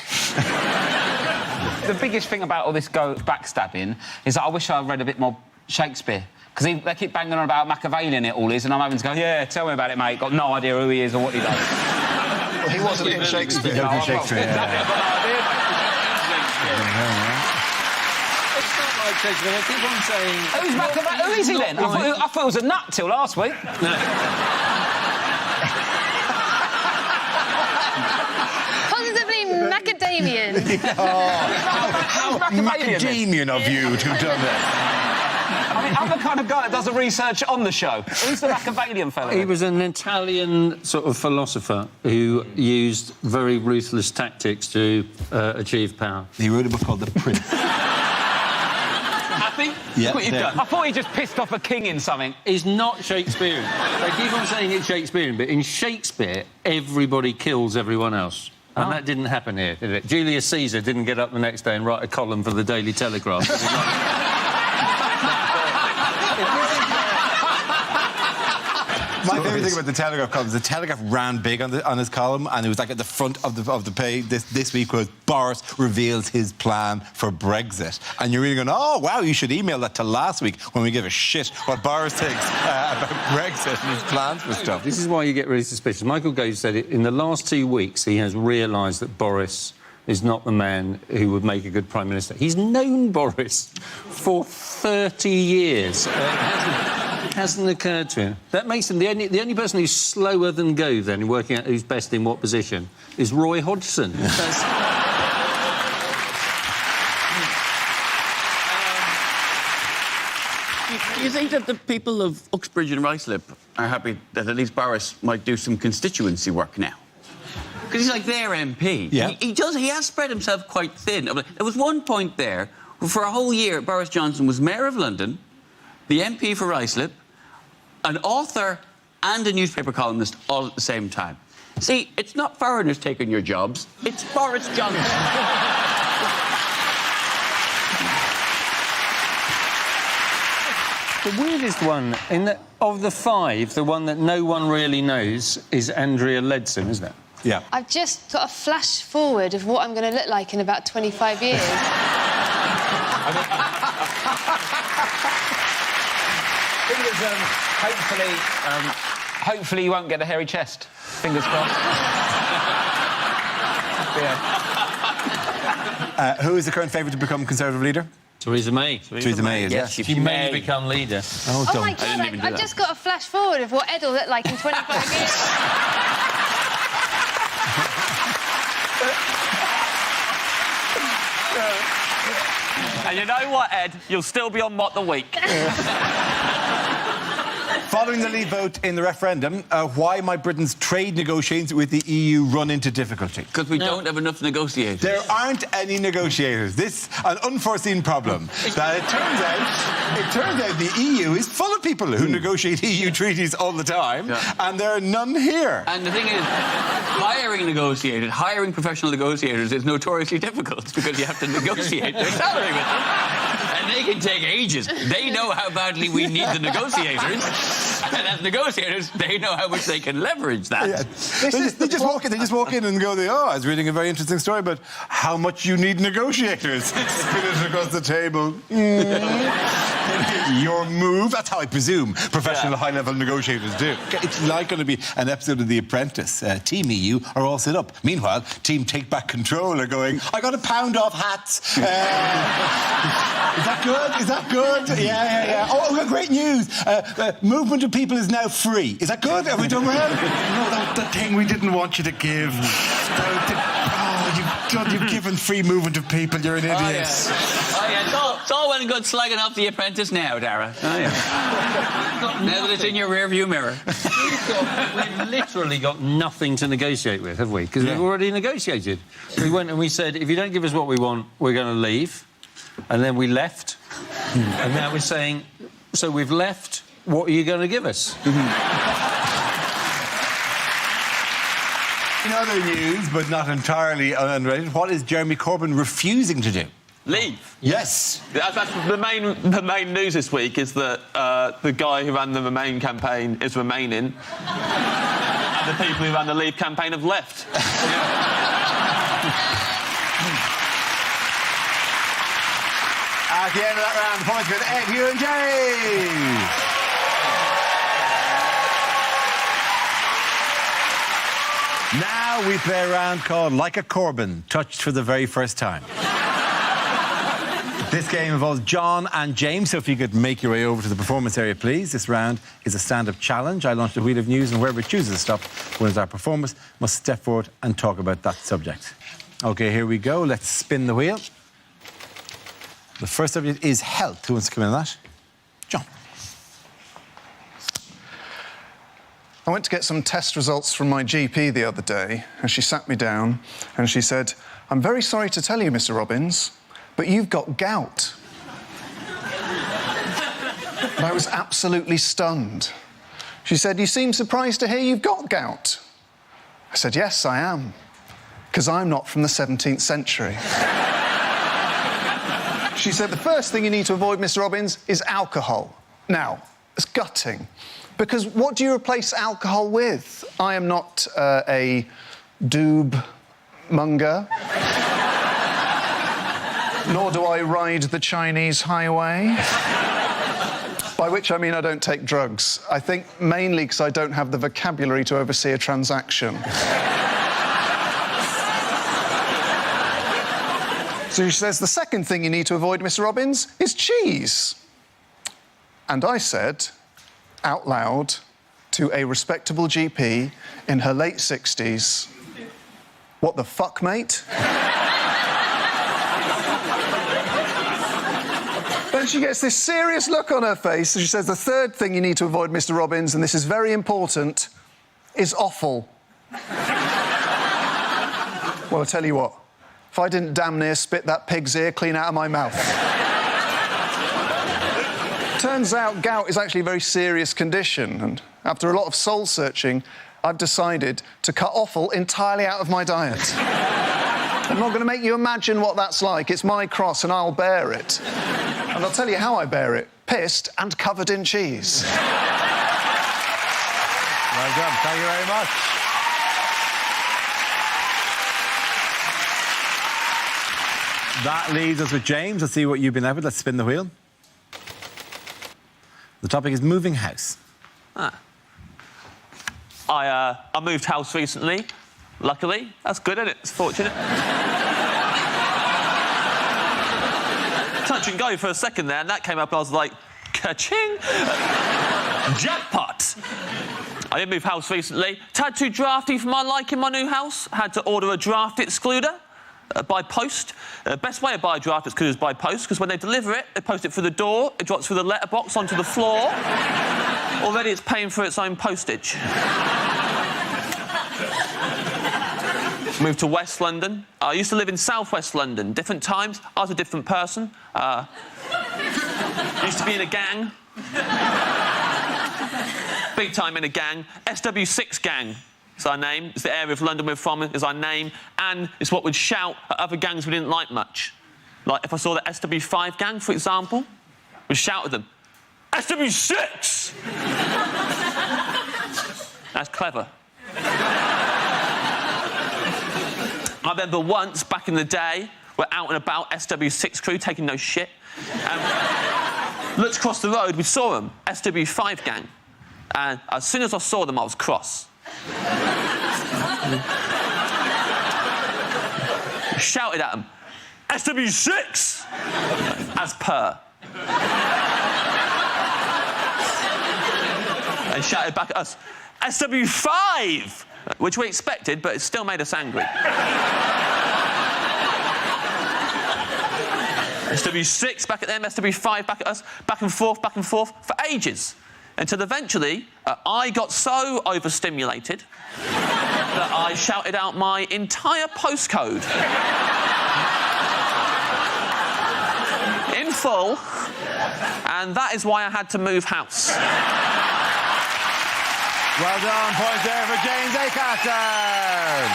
The biggest thing about all this backstabbing is that I wish I read a bit more Shakespeare. Because they keep banging on about Machiavellian it all is, and I'm having to go, yeah, tell me about it, mate. Got no idea who he is or what he does.
Well, he wasn't in Shakespeare.
No,
in Shakespeare, yeah.
It's not like Shakespeare. I keep on saying...
Who's Machiavelli? Who is he then? I thought it was a nut till last week.
Positively macadamian.
How macadamian of you to have done this.
I mean, I'm the kind of guy that does the research on the show. Who's the Machiavellian fellow?
He was an Italian sort of philosopher who used very ruthless tactics to achieve power.
He wrote a book called The Prince.
Happy?
Yeah,
What you've
there.
done? I thought he just pissed off a king in something.
Is not Shakespearean. They keep on saying it's Shakespearean, but in Shakespeare, everybody kills everyone else. And that didn't happen here, did it? Julius Caesar didn't get up the next day and write a column for the Daily Telegraph.
My favourite thing about the Telegraph column is the Telegraph ran big on his column, and it was like at the front of the page this week was Boris reveals his plan for Brexit. And you're really going, oh, wow, you should email that to last week when we give a shit what Boris thinks about Brexit and his plans for stuff.
This is why you get really suspicious. Michael Gove said it in the last 2 weeks he has realised that Boris is not the man who would make a good Prime Minister. He's known Boris for 30 years. It hasn't occurred to him. That makes him the only person who's slower than Gove, then, in working out who's best in what position, is Roy Hodgson.
Do you think that the people of Uxbridge and Ruislip are happy that at least Boris might do some constituency work now? Because he's like their MP.
Yeah.
He has spread himself quite thin. There was one point there where for a whole year Boris Johnson was Mayor of London, the MP for Ruislip, an author and a newspaper columnist all at the same time. See, it's not foreigners taking your jobs, it's Boris Johnson.
The weirdest one, of the five, the one that no one really knows is Andrea Leadsom, isn't it?
Yeah.
I've just got a flash forward of what I'm going to look like in about 25 years.
Hopefully you won't get a hairy chest. Fingers crossed.
Who is the current favourite to become Conservative leader?
Theresa May.
Theresa May, is
yes,
it?
She may become leader.
Oh,
Oh my God, I've just got a flash forward of what Ed will look like in 25 years.
And you know what, Ed? You'll still be on Mock the Week.
Following the Leave vote in the referendum, why might Britain's trade negotiations with the EU run into difficulty?
Because we don't have enough negotiators.
There aren't any negotiators. This an unforeseen problem. That it turns out the EU is full of people who negotiate EU treaties all the time, and there are none here.
And the thing is, hiring professional negotiators is notoriously difficult because you have to negotiate their salary with them. And they can take ages. They know how badly we need the negotiators. And as negotiators, they know how much they can leverage that.
Yeah. They just walk in and go, I was reading a very interesting story about how much you need negotiators. Spin it across the table. Your move. That's how I presume professional high-level negotiators do. It's like going to be an episode of The Apprentice. Team EU are all set up. Meanwhile, Team Take Back Control are going, I got to pound off hats. Is that good? Is that good? Yeah. Oh, great news. Movement of people is now free. Is that good? Have we done well? No, the thing we didn't want you to give. You've given free movement of people. You're an idiot.
Oh, yeah. It's all well and good slagging off The Apprentice now, Dara. Oh, yeah. Now that it's in your rearview mirror.
We've literally got nothing to negotiate with, have we? Because we've already negotiated. We went and we said, if you don't give us what we want, we're going to leave. And then we left. And now we're saying, so we've left, what are you going to give us?
In other news, but not entirely unrelated, what is Jeremy Corbyn refusing to do?
Leave.
Yes.
That's the main news this week is that the guy who ran the Remain campaign is remaining, and the people who ran the Leave campaign have left.
At the end of that round, the points go to Ed, Hugh and James. Now we play a round called Like a Corbin, touched for the very first time. This game involves John and James, so if you could make your way over to the performance area, please. This round is a stand-up challenge. I launched a wheel of news, and whoever it chooses to stop, wins our performance, must step forward and talk about that subject. OK, here we go. Let's spin the wheel. The first subject is health. Who wants to come in on that? John.
I went to get some test results from my GP the other day, and she sat me down and she said, "I'm very sorry to tell you, Mr. Robbins, but you've got gout." And I was absolutely stunned. She said, "You seem surprised to hear you've got gout." I said, "Yes, I am, because I'm not from the 17th century." She said, "The first thing you need to avoid, Mr. Robbins, is alcohol." Now, it's gutting, because what do you replace alcohol with? I am not a doob monger. Nor do I ride the Chinese highway. By which I mean I don't take drugs. I think mainly because I don't have the vocabulary to oversee a transaction. So she says, "The second thing you need to avoid, Mr. Robbins, is cheese." And I said, out loud, to a respectable GP in her late 60s, "What the fuck, mate?" Then she gets this serious look on her face, and she says, "The third thing you need to avoid, Mr. Robbins, and this is very important, is offal." Well, I tell you what, if I didn't damn near spit that pig's ear clean out of my mouth. Turns out gout is actually a very serious condition, and after a lot of soul-searching, I've decided to cut offal entirely out of my diet. I'm not going to make you imagine what that's like. It's my cross, and I'll bear it. And I'll tell you how I bear it. Pissed and covered in cheese.
Well done. Thank you very much. That leaves us with James. Let's see what you've been left with. Let's spin the wheel. The topic is moving house.
I moved house recently. Luckily, that's good, isn't it? It's fortunate. Touch and go for a second there, and that came up, and I was like, ka-ching! Jackpot! I did move house recently. Tad too drafty for my liking, my new house. Had to order a draft excluder by post. Best way to buy a draft excluder is by post, because when they deliver it, they post it through the door, it drops through the letterbox onto the floor. Already it's paying for its own postage. Moved to West London. I used to live in South West London. Different times, I was a different person. Used to be in a gang. Big time in a gang. SW6 gang is our name. It's the area of London we're from, is our name. And it's what we'd shout at other gangs we didn't like much. Like if I saw the SW5 gang, for example, we'd shout at them, SW6! That's clever. I remember once, back in the day, we're out and about, SW6 crew, taking no shit. Looked across the road, we saw them, SW5 gang. And as soon as I saw them, I was cross. Shouted at them, SW6! As per. And shouted back at us, SW5! Which we expected, but it still made us angry. SW6 back at them, SW5 back at us, back and forth for ages. Until eventually, I got so overstimulated that I shouted out my entire postcode. In full, and that is why I had to move house.
Well done. Point there for James Acaster.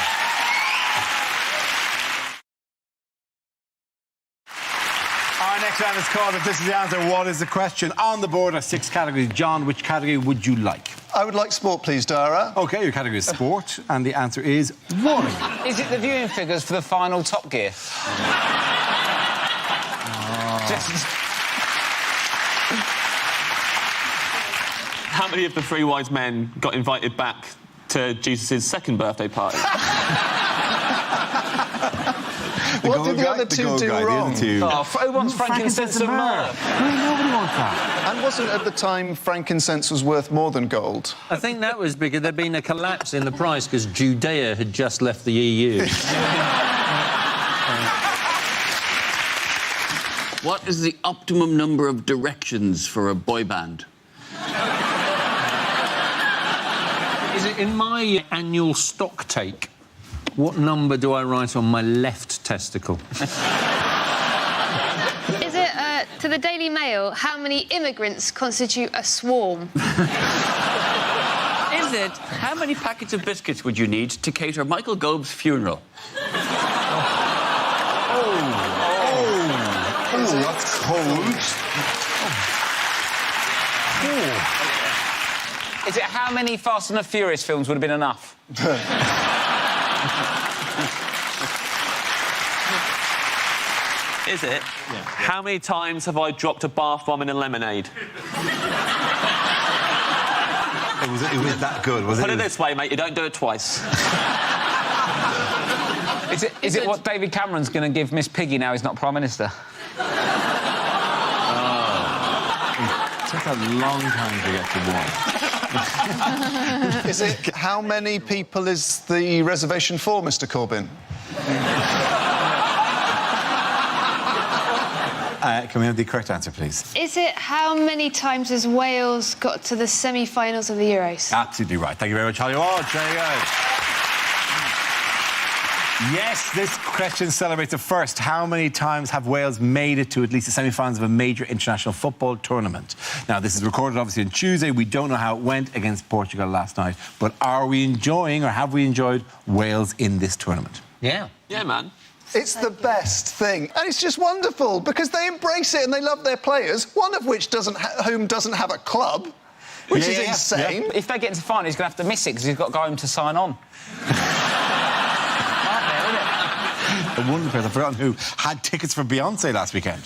next round is called If This Is the Answer, What Is the Question? On the board are 6 categories. John, which category would you like?
I would like sport, please, Dara.
OK, your category is sport, and the answer is 1.
Is it the viewing figures for the final Top Gear?
How many of the 3 wise men got invited back to Jesus' second birthday party?
What did the other two do wrong?
Oh, who wants frankincense and myrrh?
Nobody wants that.
And wasn't at the time frankincense was worth more than gold?
I think that was because there'd been a collapse in the price because Judea had just left the EU.
What is the optimum number of directions for a boy band?
Is it in my annual stock take? What number do I write on my left testicle?
Is it, to the Daily Mail, how many immigrants constitute a swarm?
Is it how many packets of biscuits would you need to cater Michael Gove's funeral?
Oh, that's cold.
Is it how many Fast and the Furious films would have been enough?
Is it? How many times have I dropped a bath bomb in a lemonade?
It was that good, was it?
Put it this way, mate, you don't do it twice.
Is it what David Cameron's going to give Miss Piggy now he's not Prime Minister?
It took a long time to get to 1.
Is it how many people is the reservation for, Mr. Corbyn?
Can we have the correct answer, please?
Is it how many times has Wales got to the semi-finals of the Euros?
Absolutely right. Thank you very much, Holly Ward. There you go. Yes, this question celebrates the first. How many times have Wales made it to at least the semi-finals of a major international football tournament? Now, this is recorded, obviously, on Tuesday. We don't know how it went against Portugal last night. But are we enjoying, or have we enjoyed, Wales in this tournament?
Yeah.
Yeah, man.
It's the best thing. And it's just wonderful because they embrace it and they love their players, one of which doesn't have a club, which is insane.
Yeah. If they get into the final, he's going to have to miss it because he's got to go home to sign on.
The one person, I've forgotten who, had tickets for Beyonce last weekend.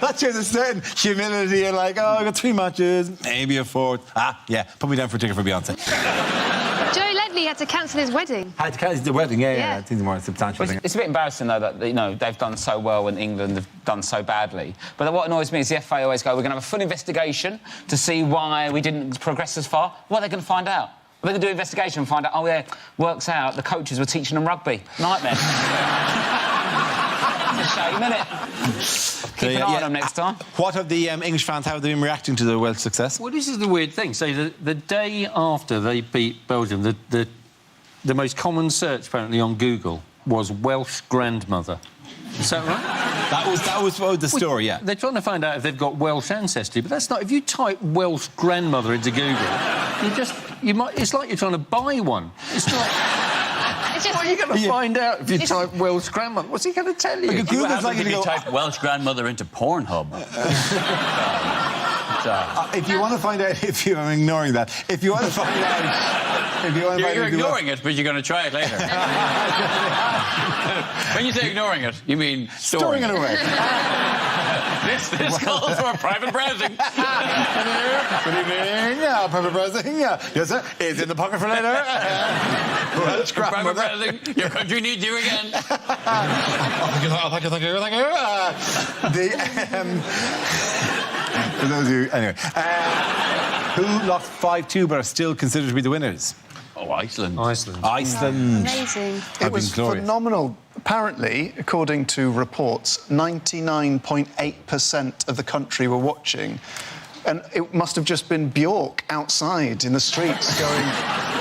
That shows a certain humility. You're like, oh, I got 3 matches, maybe a 4th. Put me down for a ticket for Beyonce.
Joe Ledley had to cancel his wedding.
Had to cancel the wedding, yeah. It seems more substantial thing.
It's a bit embarrassing, though, that they've done so well and England have done so badly. But what annoys me is the FA always go, we're going to have a full investigation to see why we didn't progress as far. What are they going to find out? They're going to do an investigation and find out, oh, yeah, works out, the coaches were teaching them rugby. Nightmare. It's a shame, isn't it? Keep an eye on them next time.
What have the English fans, how have they been reacting to the Welsh success?
Well, this is the weird thing. So the day after they beat Belgium, the most common search, apparently, on Google was Welsh grandmother. Is that right?
That was the story, yeah.
They're trying to find out if they've got Welsh ancestry, but that's not... If you type Welsh grandmother into Google, it's like you're trying to buy one. It's not... What are you going to find out if you type Welsh grandmother? What's he going to tell you?
Google's like if you type Welsh grandmother into Pornhub.
If you want to find out I'm ignoring that. If you want to find out...
You're ignoring it, but you're going to try it later. When you say ignoring it, you mean storing
it away.
This calls for private browsing.
Good evening. Private browsing. Yes, sir. It's in the pocket for later. Welsh
private browsing. Your country needs you again.
Thank you. For those of you... Anyway. Who lost 5-2 but are still considered to be the winners?
Oh, Iceland.
Amazing.
It was phenomenal. Apparently, according to reports, 99.8% of the country were watching. And it must have just been Bjork outside in the streets going,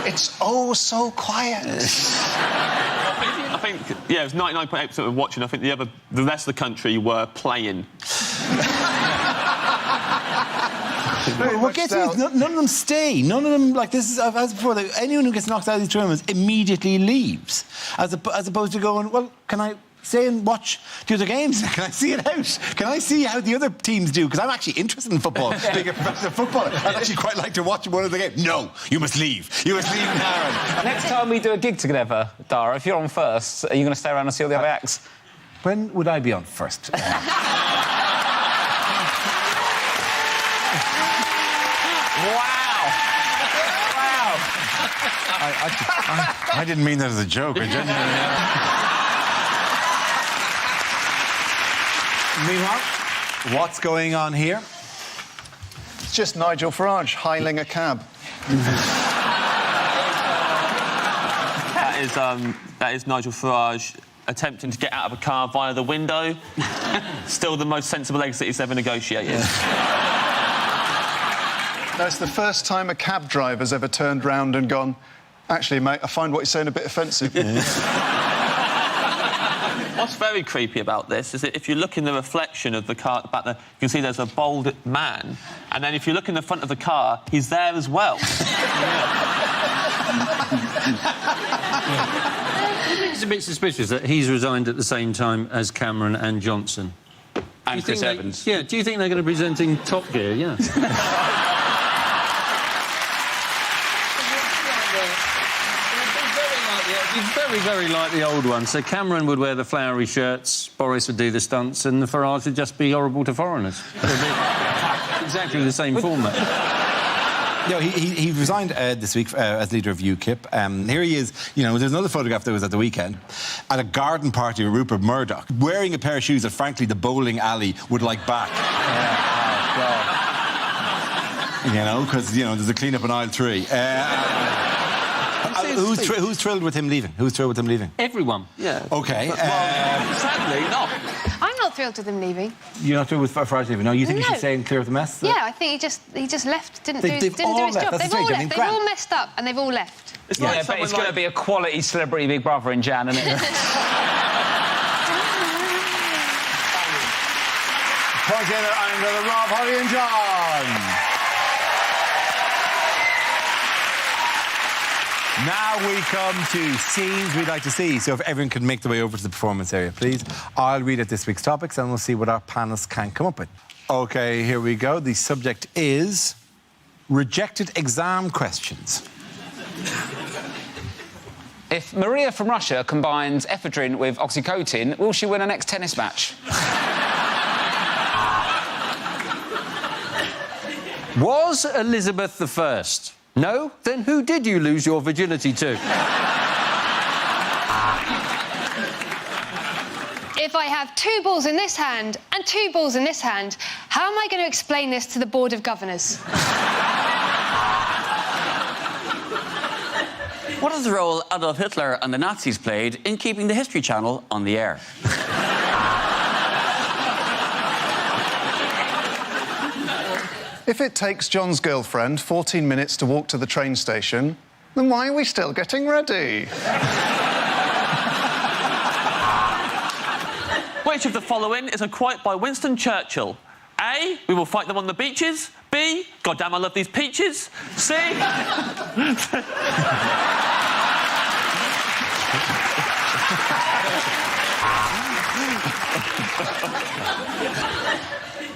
it's oh so quiet.
I think it was 99.8% were watching. I think the rest of the country were playing.
What gets me is none of them stay. None of them, like this is, as before, anyone who gets knocked out of these tournaments immediately leaves. As opposed to going, well, can I stay and watch the other games. Can I see it out? Can I see how the other teams do? Because I'm actually interested in football, being a professional footballer. I'd actually quite like to watch one of the games. No, you must leave. You must leave now.
Next time we do a gig together, Dara, if you're on first, are you going to stay around and see all the other acts?
When would I be on first? I didn't mean that as a joke. I genuinely... Meanwhile, what's going on here?
It's just Nigel Farage hailing a cab.
That is Nigel Farage attempting to get out of a car via the window. Still the most sensible exit he's ever negotiated.
That's the first time a cab driver's ever turned round and gone, actually, mate, I find what you're saying a bit offensive.
What's very creepy about this is that if you look in the reflection of the car back there, you can see there's a bald man, and then if you look in the front of the car, he's there as well.
It's a bit suspicious that he's resigned at the same time as Cameron and Johnson.
And Chris Evans.
Yeah, do you think they're going to be presenting Top Gear? Yeah. It's very, very like the old one. So Cameron would wear the flowery shirts, Boris would do the stunts, and the Farage would just be horrible to foreigners. Exactly the same format.
No, he resigned this week as leader of UKIP. Here he is, you know, there's another photograph that was at the weekend, at a garden party with Rupert Murdoch, wearing a pair of shoes that, frankly, the bowling alley would like back. You know, because, you know, there's a clean-up in aisle 3. Who's thrilled with him leaving? Who's thrilled with him leaving?
Everyone.
Yeah.
OK.
Sadly, not.
I'm not thrilled with him leaving.
You're not thrilled with Farage leaving? No, you think he should stay and clear up the mess?
Yeah, I think he just left, didn't do his job. They've all left. They've all messed up and they've all left.
It's but it's going to be a quality Celebrity Big Brother in Jan, isn't it?
Point in under the Rob, Holly and John. Now we come to scenes we'd like to see. So if everyone can make their way over to the performance area, please. I'll read out this week's topics and we'll see what our panelists can come up with. OK, here we go. The subject is rejected exam questions.
If Maria from Russia combines ephedrine with oxycodone, will she win her next tennis match?
Was Elizabeth the First? No? Then who did you lose your virginity to?
If I have 2 balls in this hand and 2 balls in this hand, how am I going to explain this to the Board of Governors?
What is the role Adolf Hitler and the Nazis played in keeping the History Channel on the air?
If it takes John's girlfriend 14 minutes to walk to the train station, then why are we still getting ready?
Which of the following is a quote by Winston Churchill? A, we will fight them on the beaches. B, goddamn, I love these peaches. C...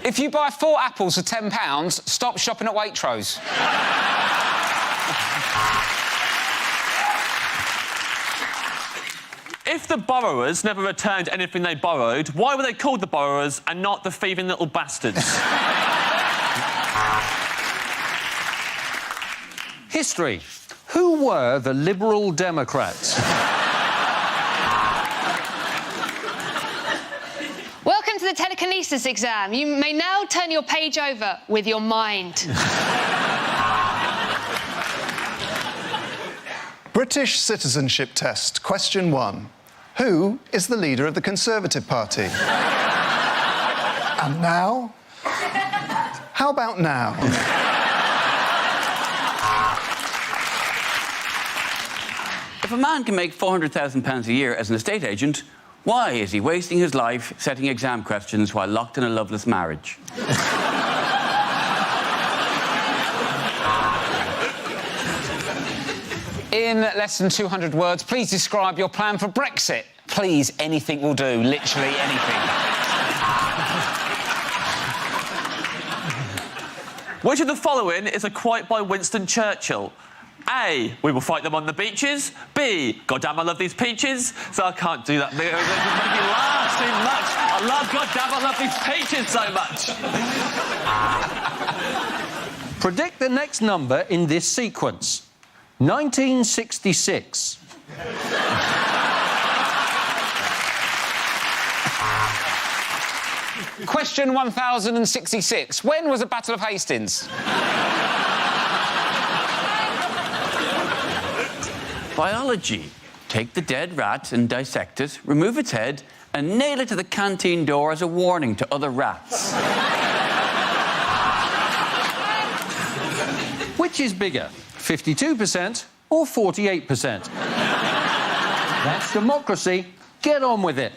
If you buy 4 apples for £10, stop shopping at Waitrose.
If the borrowers never returned anything they borrowed, why were they called the borrowers and not the thieving little bastards?
History. Who were the Liberal Democrats?
Welcome to the telekinesis exam. You may now turn your page over with your mind.
British citizenship test. Question 1. Who is the leader of the Conservative Party? And now? How about now?
If a man can make £400,000 a year as an estate agent, why is he wasting his life setting exam questions while locked in a loveless marriage?
In less than 200 words, please describe your plan for Brexit. Please, anything will do. Literally anything.
Which of the following is a quote by Winston Churchill? A, we will fight them on the beaches. B, goddamn, I love these peaches. So I can't do that. They make me laugh too much. I love, goddamn, I love these peaches so much.
Predict the next number in this sequence. 1966.
Question 1066. When was the Battle of Hastings?
Biology. Take the dead rat and dissect it, remove its head, and nail it to the canteen door as a warning to other rats.
Which is bigger, 52% or 48%? That's democracy. Get on with it.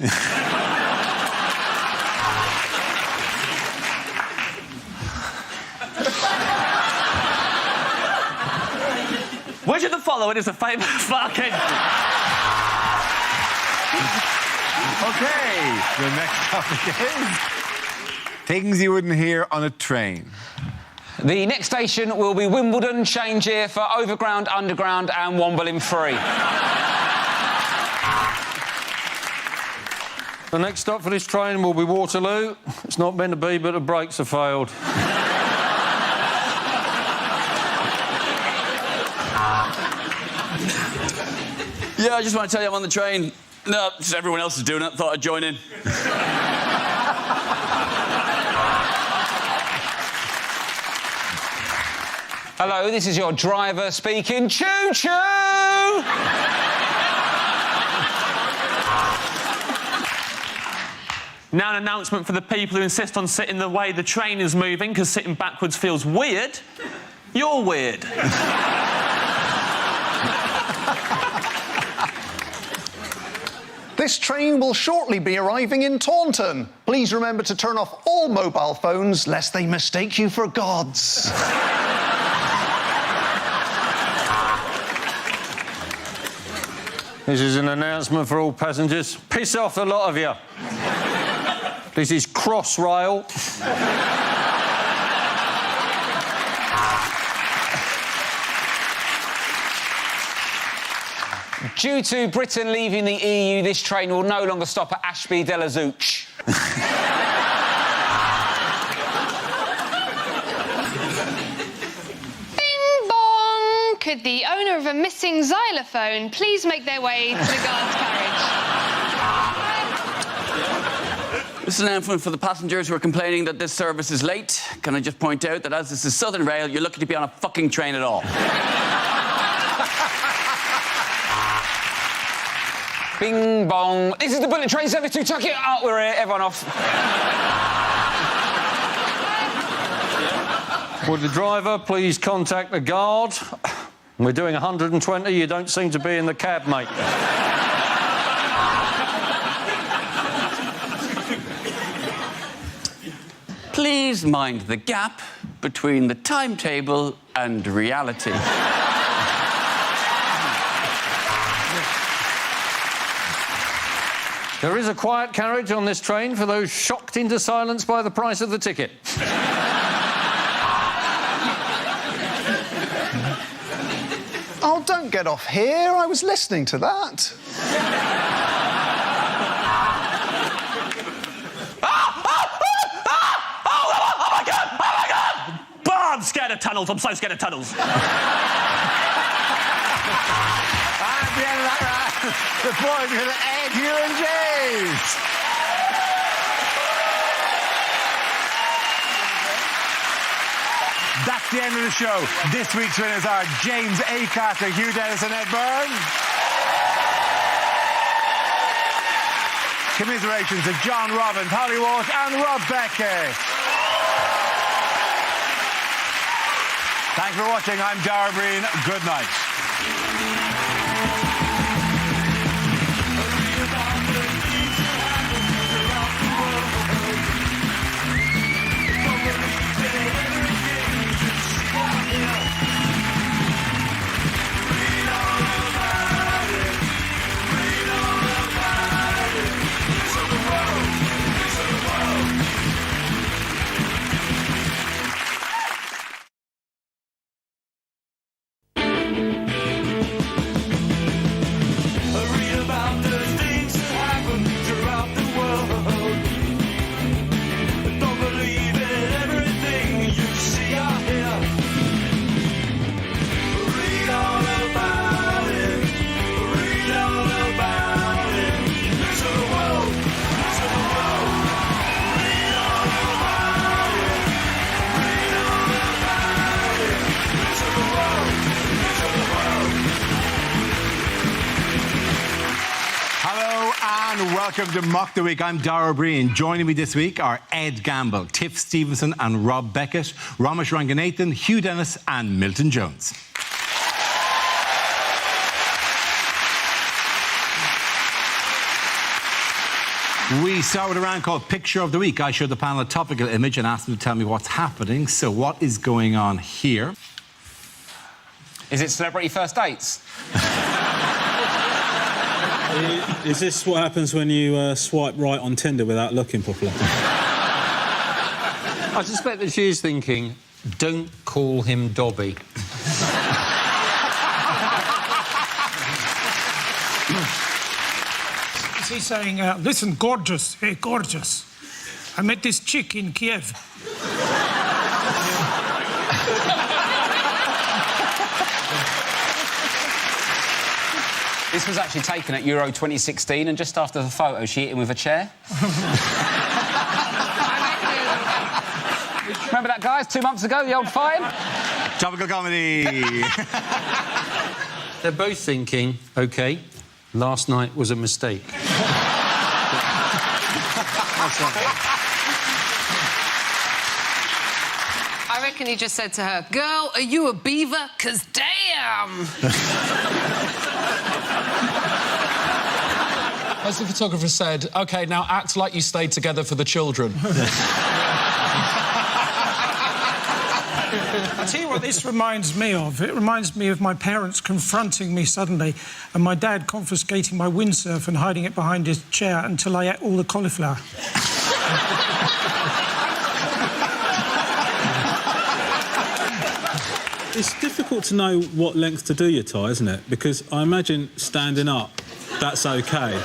Which of the following is a famous fucking...
OK, the next topic is things you wouldn't hear on a train.
The next station will be Wimbledon. Change here for Overground, Underground and Womble Free.
The next stop for this train will be Waterloo. It's not meant to be, but the brakes have failed.
Yeah, I just want to tell you I'm on the train. No, just everyone else is doing it. Thought I'd join in.
Hello, this is your driver speaking. Choo-choo!
Now an announcement for the people who insist on sitting the way the train is moving because sitting backwards feels weird. You're weird.
This train will shortly be arriving in Taunton. Please remember to turn off all mobile phones lest they mistake you for gods.
This is an announcement for all passengers. Piss off, a lot of you. This is Crossrail.
Due to Britain leaving the EU, this train will no longer stop at Ashby de la Zouch.
Bing bong! Could the owner of a missing xylophone please make their way to the guard's carriage?
This is an announcement for the passengers who are complaining that this service is late. Can I just point out that as this is Southern Rail, you're lucky to be on a fucking train at all.
Bing bong. This is the bullet train service to Tuck it. Oh, we're here. Everyone off.
Would the driver please contact the guard? We're doing 120. You don't seem to be in the cab, mate.
Please mind the gap between the timetable and reality.
There is a quiet carriage on this train for those shocked into silence by the price of the ticket.
Oh, don't get off here. I was listening to that.
Oh my God! I'm scared of tunnels. I'm so scared of tunnels.
At the end of that round, the boys are going to egg you and James. That's the end of the show. This week's winners are James A. Carter, Hugh Dennis and Ed Byrne. Commiserations to John Robbins, Holly Walsh and Rob Beckett. Thanks for watching. I'm Dara Breen. Good night. welcome to Mock the Week. I'm Dara Breen. Joining me this week are Ed Gamble, Tiff Stevenson and Rob Beckett, Ramesh Ranganathan, Hugh Dennis and Milton Jones. We start with a round called Picture of the Week. I show the panel a topical image and ask them to tell me what's happening. So what is going on here?
Is it celebrity first dates?
Is this what happens when you swipe right on Tinder without looking properly?
I suspect that she is thinking, don't call him Dobby.
Is he saying, listen, gorgeous, hey, gorgeous. I met this chick in Kiev.
This was actually taken at Euro 2016, and just after the photo, she hit him with a chair. Remember that, guys, 2 months ago, the old fight?
Topical comedy.
They're both thinking, OK, last night was a mistake.
I reckon he just said to her, girl, are you a beaver? 'Cause damn!
As the photographer said, OK, now act like you stayed together for the children.
I tell you what this reminds me of. It reminds me of my parents confronting me suddenly and my dad confiscating my windsurf and hiding it behind his chair until I ate all the cauliflower.
It's difficult to know what length to do your tie, isn't it? Because I imagine standing up, that's OK.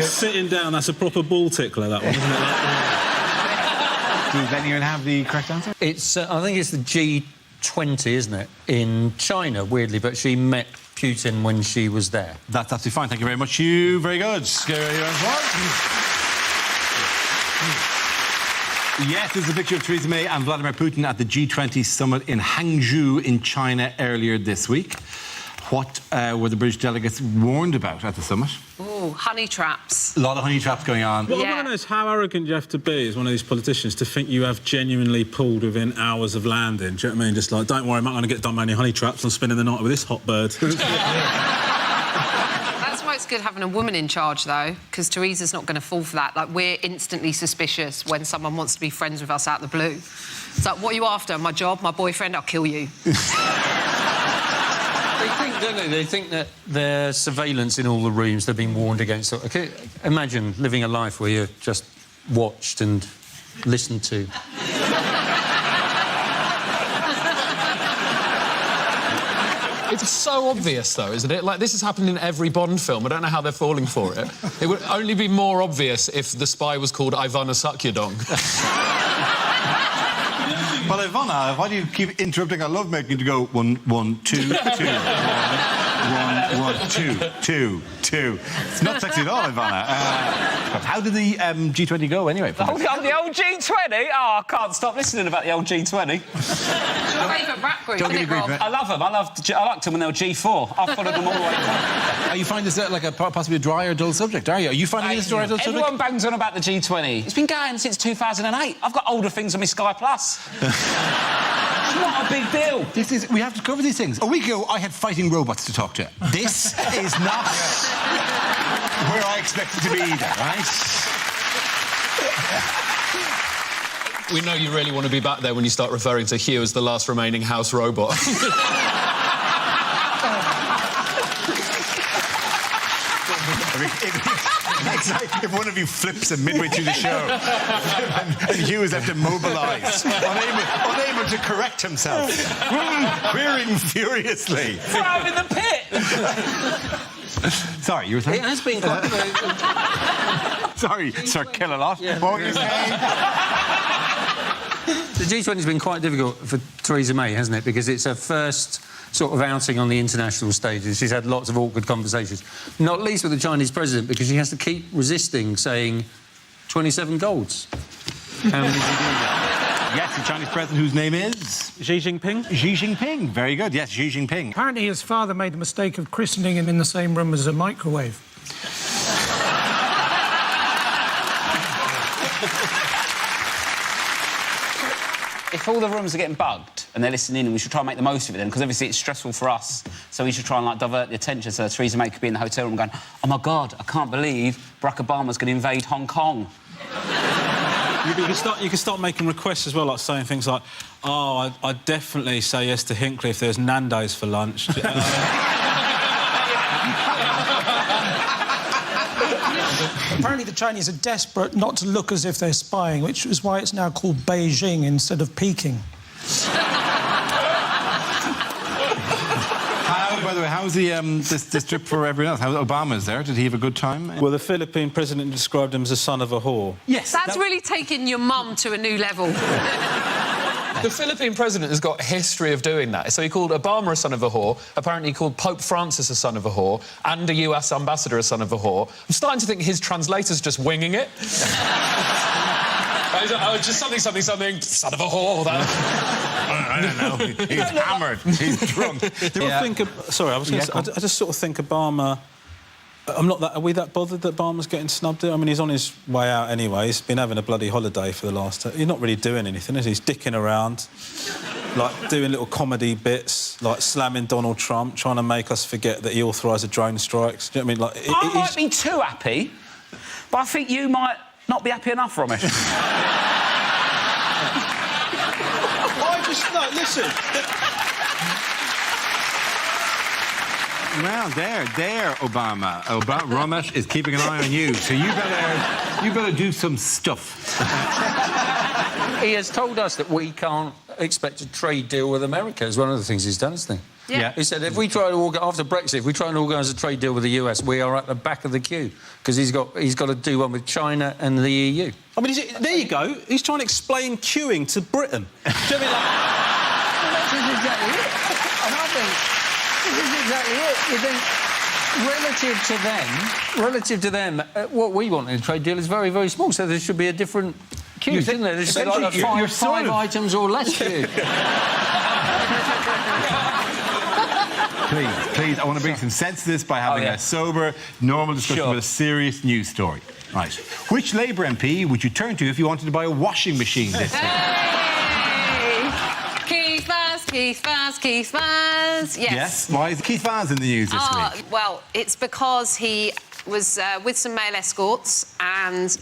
Sitting down, that's a proper ball tickler, that one, isn't it?
Does anyone have the correct answer?
It's, I think it's the G20, isn't it? In China, weirdly, but she met Putin when she was there.
That's absolutely fine. Thank you very much, Hugh. Very good. Yes, this is a picture of Theresa May and Vladimir Putin at the G20 summit in Hangzhou in China earlier this week. What were the British delegates warned about at the summit?
Ooh, honey traps.
A lot of honey traps going on.
What I want to know is how arrogant you have to be as one of these politicians to think you have genuinely pulled within hours of landing. Do you know what I mean? Just like, don't worry, I'm not going to get done by any honey traps. I'm spending the night with this hot bird.
That's why it's good having a woman in charge, though, because Theresa's not going to fall for that. Like, we're instantly suspicious when someone wants to be friends with us out of the blue. It's like, what are you after? My job? My boyfriend? I'll kill you.
They think, don't they? They think that there's surveillance in all the rooms. They're being warned against. Okay, imagine living a life where you're just watched and listened to.
It's so obvious, though, isn't it? Like, this has happened in every Bond film. I don't know how they're falling for it. It would only be more obvious if the spy was called Ivana Sakyadong.
Well, Ivana, why do you keep interrupting our lovemaking to go 1, 1, 2, 2, 1, 1, 2, 2, 2? It's not sexy at all, Ivana. How did the G20 go, anyway?
The old G20? Oh, I can't stop listening about the old G20.
It's your favourite rap group, isn't it, Rob?
I love them. I liked them when they were G4. I've followed them all the way through.
You find this like possibly a dry or dull subject, are you? Are you finding this a dry or dull subject?
Everyone bangs on about the G20. It's been going since 2008. I've got older things on my Sky Plus. It's not a big deal.
We have to cover these things. A week ago, I had fighting robots to talk to. This is not where I expected to be either, right?
We know you really want to be back there when you start referring to Hugh as the last remaining house robot.
If one of you flips him midway through the show and Hugh is left immobilised, unable to correct himself, queering furiously.
Throw him in the pit!
Sorry, you were saying?
It has been quite...
Sorry, Sir Kill-A-Lot.
Yeah.
What were you saying?
The G20's been quite difficult for Theresa May, hasn't it? Because it's her first sort of outing on the international stage, and she's had lots of awkward conversations, not least with the Chinese president, because she has to keep resisting saying 27 golds. How many did you do that?
Yes, the Chinese president whose name is?
Xi Jinping?
Xi Jinping. Very good. Yes, Xi Jinping.
Apparently his father made the mistake of christening him in the same room as a microwave.
If all the rooms are getting bugged and they're listening in, we should try and make the most of it then, because obviously it's stressful for us, so we should try and, like, divert the attention. So Theresa May could be in the hotel room going, oh, my God, I can't believe Barack Obama's going to invade Hong Kong.
You can start making requests as well, like saying things like, oh, I'd definitely say yes to Hinckley if there's Nando's for lunch.
Apparently the Chinese are desperate not to look as if they're spying, which is why it's now called Beijing instead of Peking.
By the way, how's the this trip for everyone else? How Obama's there? Did he have a good time?
Well, the Philippine president described him as a son of a whore.
Yes.
That's really taking your mum to a new level.
The Philippine president has got a history of doing that. So he called Obama a son of a whore, apparently he called Pope Francis a son of a whore, and a US ambassador a son of a whore. I'm starting to think his translator's just winging it. Oh, just something, son of a whore.
I don't know. He's hammered. He's drunk.
Sorry, I was going to say, I just sort of think Obama... Are we that bothered that Obama's getting snubbed here? I mean, he's on his way out anyway. He's been having a bloody holiday for the last... He's not really doing anything, is he? He's dicking around, like, doing little comedy bits, like slamming Donald Trump, trying to make us forget that he authorised the drone strikes. Do you know what I mean? Like,
I might be too happy, but I think you might not be happy enough, Romesh.
Listen...
Well, there, Obama. Ramesh is keeping an eye on you, so you better do some stuff.
He has told us that we can't expect a trade deal with America. Is one of the things he's done, isn't he?
Yeah.
He said if we try to after Brexit, if we try and organise a trade deal with the US, we are at the back of the queue because he's got to do one with China and the EU.
I mean, there you go. He's trying to explain queuing to Britain. Do you know what I mean?
This is exactly it. And I think this is exactly it. You think, relative to them, what we want in a trade deal is very, very small, so there should be a different queue, isn't there? There should be like five items or less queue.
Please, I want to bring some sense to this by having a sober, normal discussion with a serious news story. Right. Which Labour MP would you turn to if you wanted to buy a washing machine this week?
Keith Vaz.
Yes. Why is Keith Vaz in the news this week?
Well, it's because he was with some male escorts and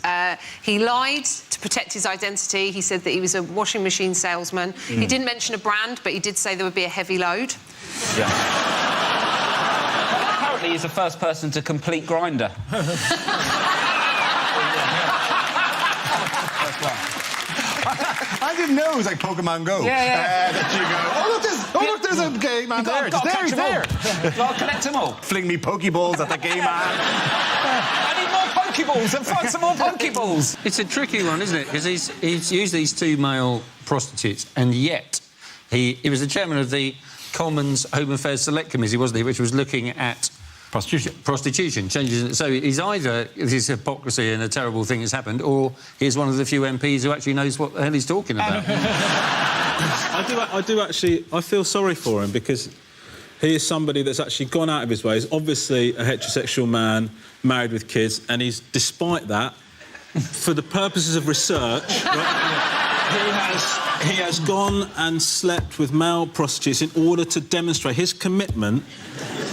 he lied to protect his identity. He said that he was a washing machine salesman. He didn't mention a brand, but he did say there would be a heavy load.
Yeah. Apparently, he's the first person to complete Grindr.
I didn't know it was like Pokemon Go.
Yeah.
That you go, look, there's a gay man there. He's there.
I'll collect them all.
Fling me Pokeballs at the gay man.
I need more Pokeballs and find some more Pokeballs.
It's a tricky one, isn't it? Because he's used these two male prostitutes, and yet he was the chairman of the Commons Home Affairs Select Committee, wasn't he, which was looking at prostitution changes. So he's either this hypocrisy and a terrible thing has happened, or he's one of the few MPs who actually knows what the hell he's talking about.
I do actually. I feel sorry for him because he is somebody that's actually gone out of his way. He's obviously a heterosexual man, married with kids, and he's, despite that, for the purposes of research, he has gone and slept with male prostitutes in order to demonstrate his commitment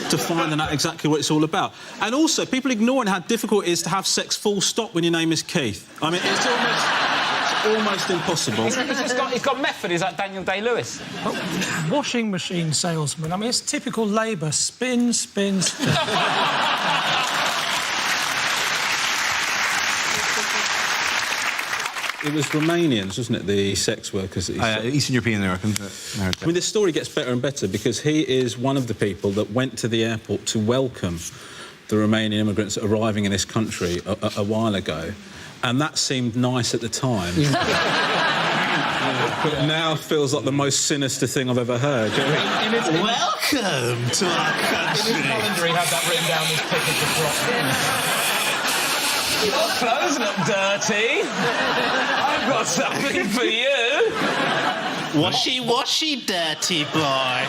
to finding out exactly what it's all about. And also, people ignoring how difficult it is to have sex full stop when your name is Keith. I mean, it's almost impossible.
He's got method. Is that Daniel Day-Lewis?
Washing machine salesman. I mean, it's typical Labour. Spin, spin, spin.
It was Romanians, wasn't it, the sex workers?
Eastern European Americans.
I mean, this story gets better and better because he is one of the people that went to the airport to welcome the Romanian immigrants arriving in this country a while ago, and that seemed nice at the time. But now feels like the most sinister thing I've ever heard.
Welcome to our country.
In his calendar, he had that written down as pick of the crop. Your clothes look dirty. I've got something for you.
Washy, washy, dirty boy.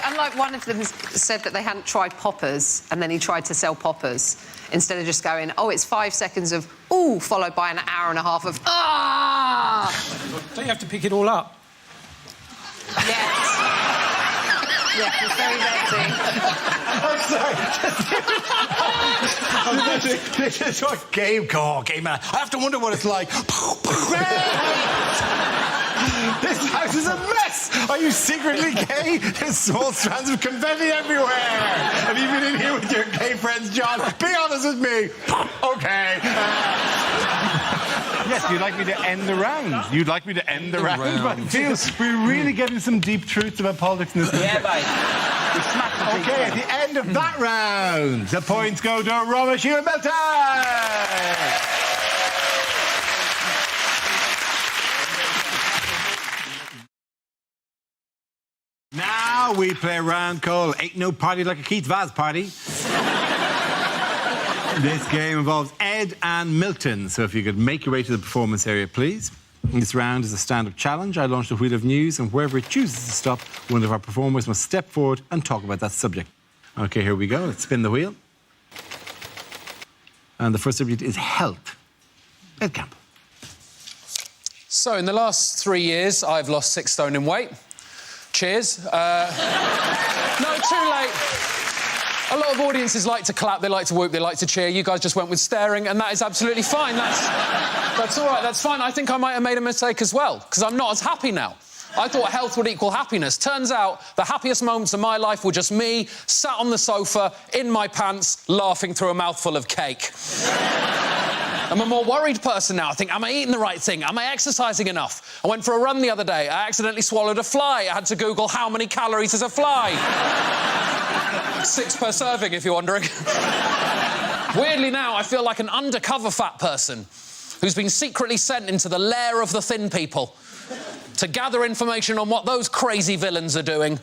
I like one of them said that they hadn't tried poppers, and then he tried to sell poppers instead of just going, oh, it's 5 seconds of ooh, followed by an hour and a half of ah.
Don't you have to pick it all up?
Yes. Yeah, it's very messy.
I'm sorry. This is what game man. I have to wonder what it's like. This house is a mess! Are you secretly gay? There's small strands of confetti everywhere! Have you been in here with your gay friends, John? Be honest with me! OK. Yes, you'd like me to end the round. You'd like me to end the round. But it feels we're really getting some deep truths about politics in this country.
Yeah, mate.
OK, at the end of that round, the points go to Romesh and Milton! Now we play a round called Ain't No Party Like a Keith Vaz Party. This game involves Ed and Milton, so if you could make your way to the performance area, please. This round is a stand-up challenge. I launch the wheel of news, and wherever it chooses to stop, one of our performers must step forward and talk about that subject. OK, here we go. Let's spin the wheel. And the first subject is health. Ed Campbell.
So, in the last 3 years, I've lost 6 stone in weight. Cheers. No, too late. A lot of audiences like to clap, they like to whoop, they like to cheer. You guys just went with staring, and that is absolutely fine. That's all right, that's fine. I think I might have made a mistake as well, because I'm not as happy now. I thought health would equal happiness. Turns out the happiest moments of my life were just me, sat on the sofa, in my pants, laughing through a mouthful of cake. I'm a more worried person now. I think, am I eating the right thing? Am I exercising enough? I went for a run the other day. I accidentally swallowed a fly. I had to Google how many calories is a fly. 6 per serving, if you're wondering. Weirdly now, I feel like an undercover fat person who's been secretly sent into the lair of the thin people to gather information on what those crazy villains are doing.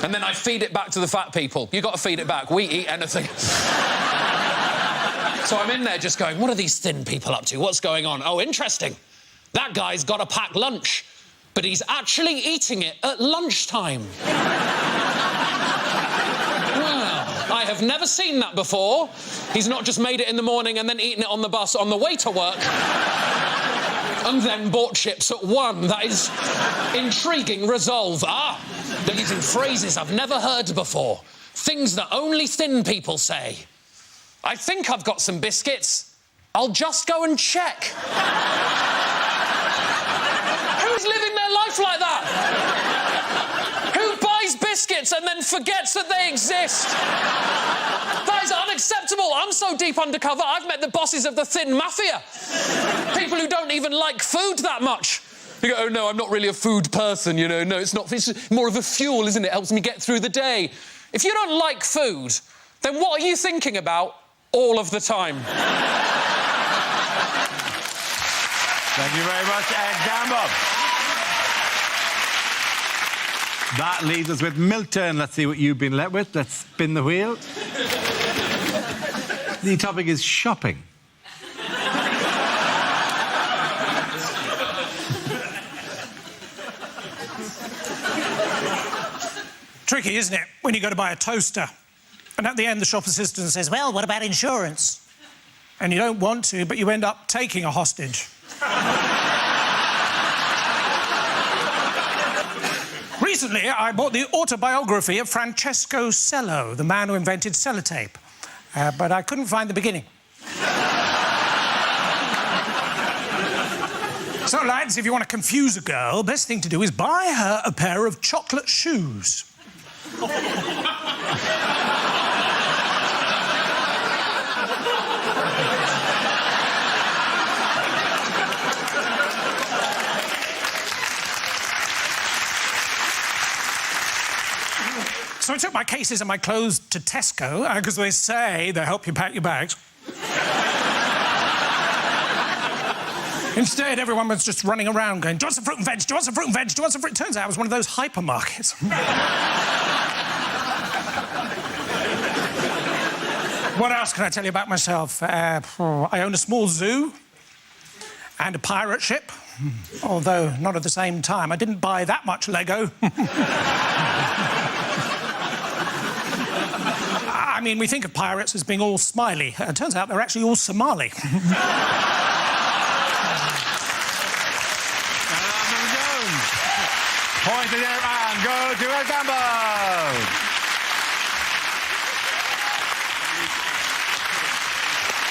And then I feed it back to the fat people. You've got to feed it back. We eat anything. So I'm in there just going, what are these thin people up to? What's going on? Oh, interesting. That guy's got a packed lunch, but he's actually eating it at lunchtime. Well, I have never seen that before. He's not just made it in the morning and then eaten it on the bus on the way to work and then bought chips at 1. That is intriguing resolve. Ah, they're using phrases I've never heard before. Things that only thin people say. I think I've got some biscuits. I'll just go and check. Who's living their life like that? Who buys biscuits and then forgets that they exist? That is unacceptable. I'm so deep undercover, I've met the bosses of the thin mafia. People who don't even like food that much. You go, oh, no, I'm not really a food person, you know. No, it's not. It's more of a fuel, isn't it? It helps me get through the day. If you don't like food, then what are you thinking about all of the time?
Thank you very much, Ed Campbell. That leaves us with Milton. Let's see what you've been left with. Let's spin the wheel. The topic is shopping.
Tricky, isn't it, when you go to buy a toaster? And at the end, the shop assistant says, well, what about insurance? And you don't want to, but you end up taking a hostage. Recently, I bought the autobiography of Francesco Cello, the man who invented sellotape. But I couldn't find the beginning. So, lads, if you want to confuse a girl, best thing to do is buy her a pair of chocolate shoes. So I took my cases and my clothes to Tesco, because they say they help you pack your bags. Instead, everyone was just running around going, do you want some fruit and veg? Do you want some fruit and veg? Do you want some fruit? Turns out it was one of those hypermarkets. What else can I tell you about myself? I own a small zoo. And a pirate ship, although not at the same time. I didn't buy that much Lego. I mean, we think of pirates as being all smiley. It turns out they're actually all Somali.
Point it there and go to a Gamble.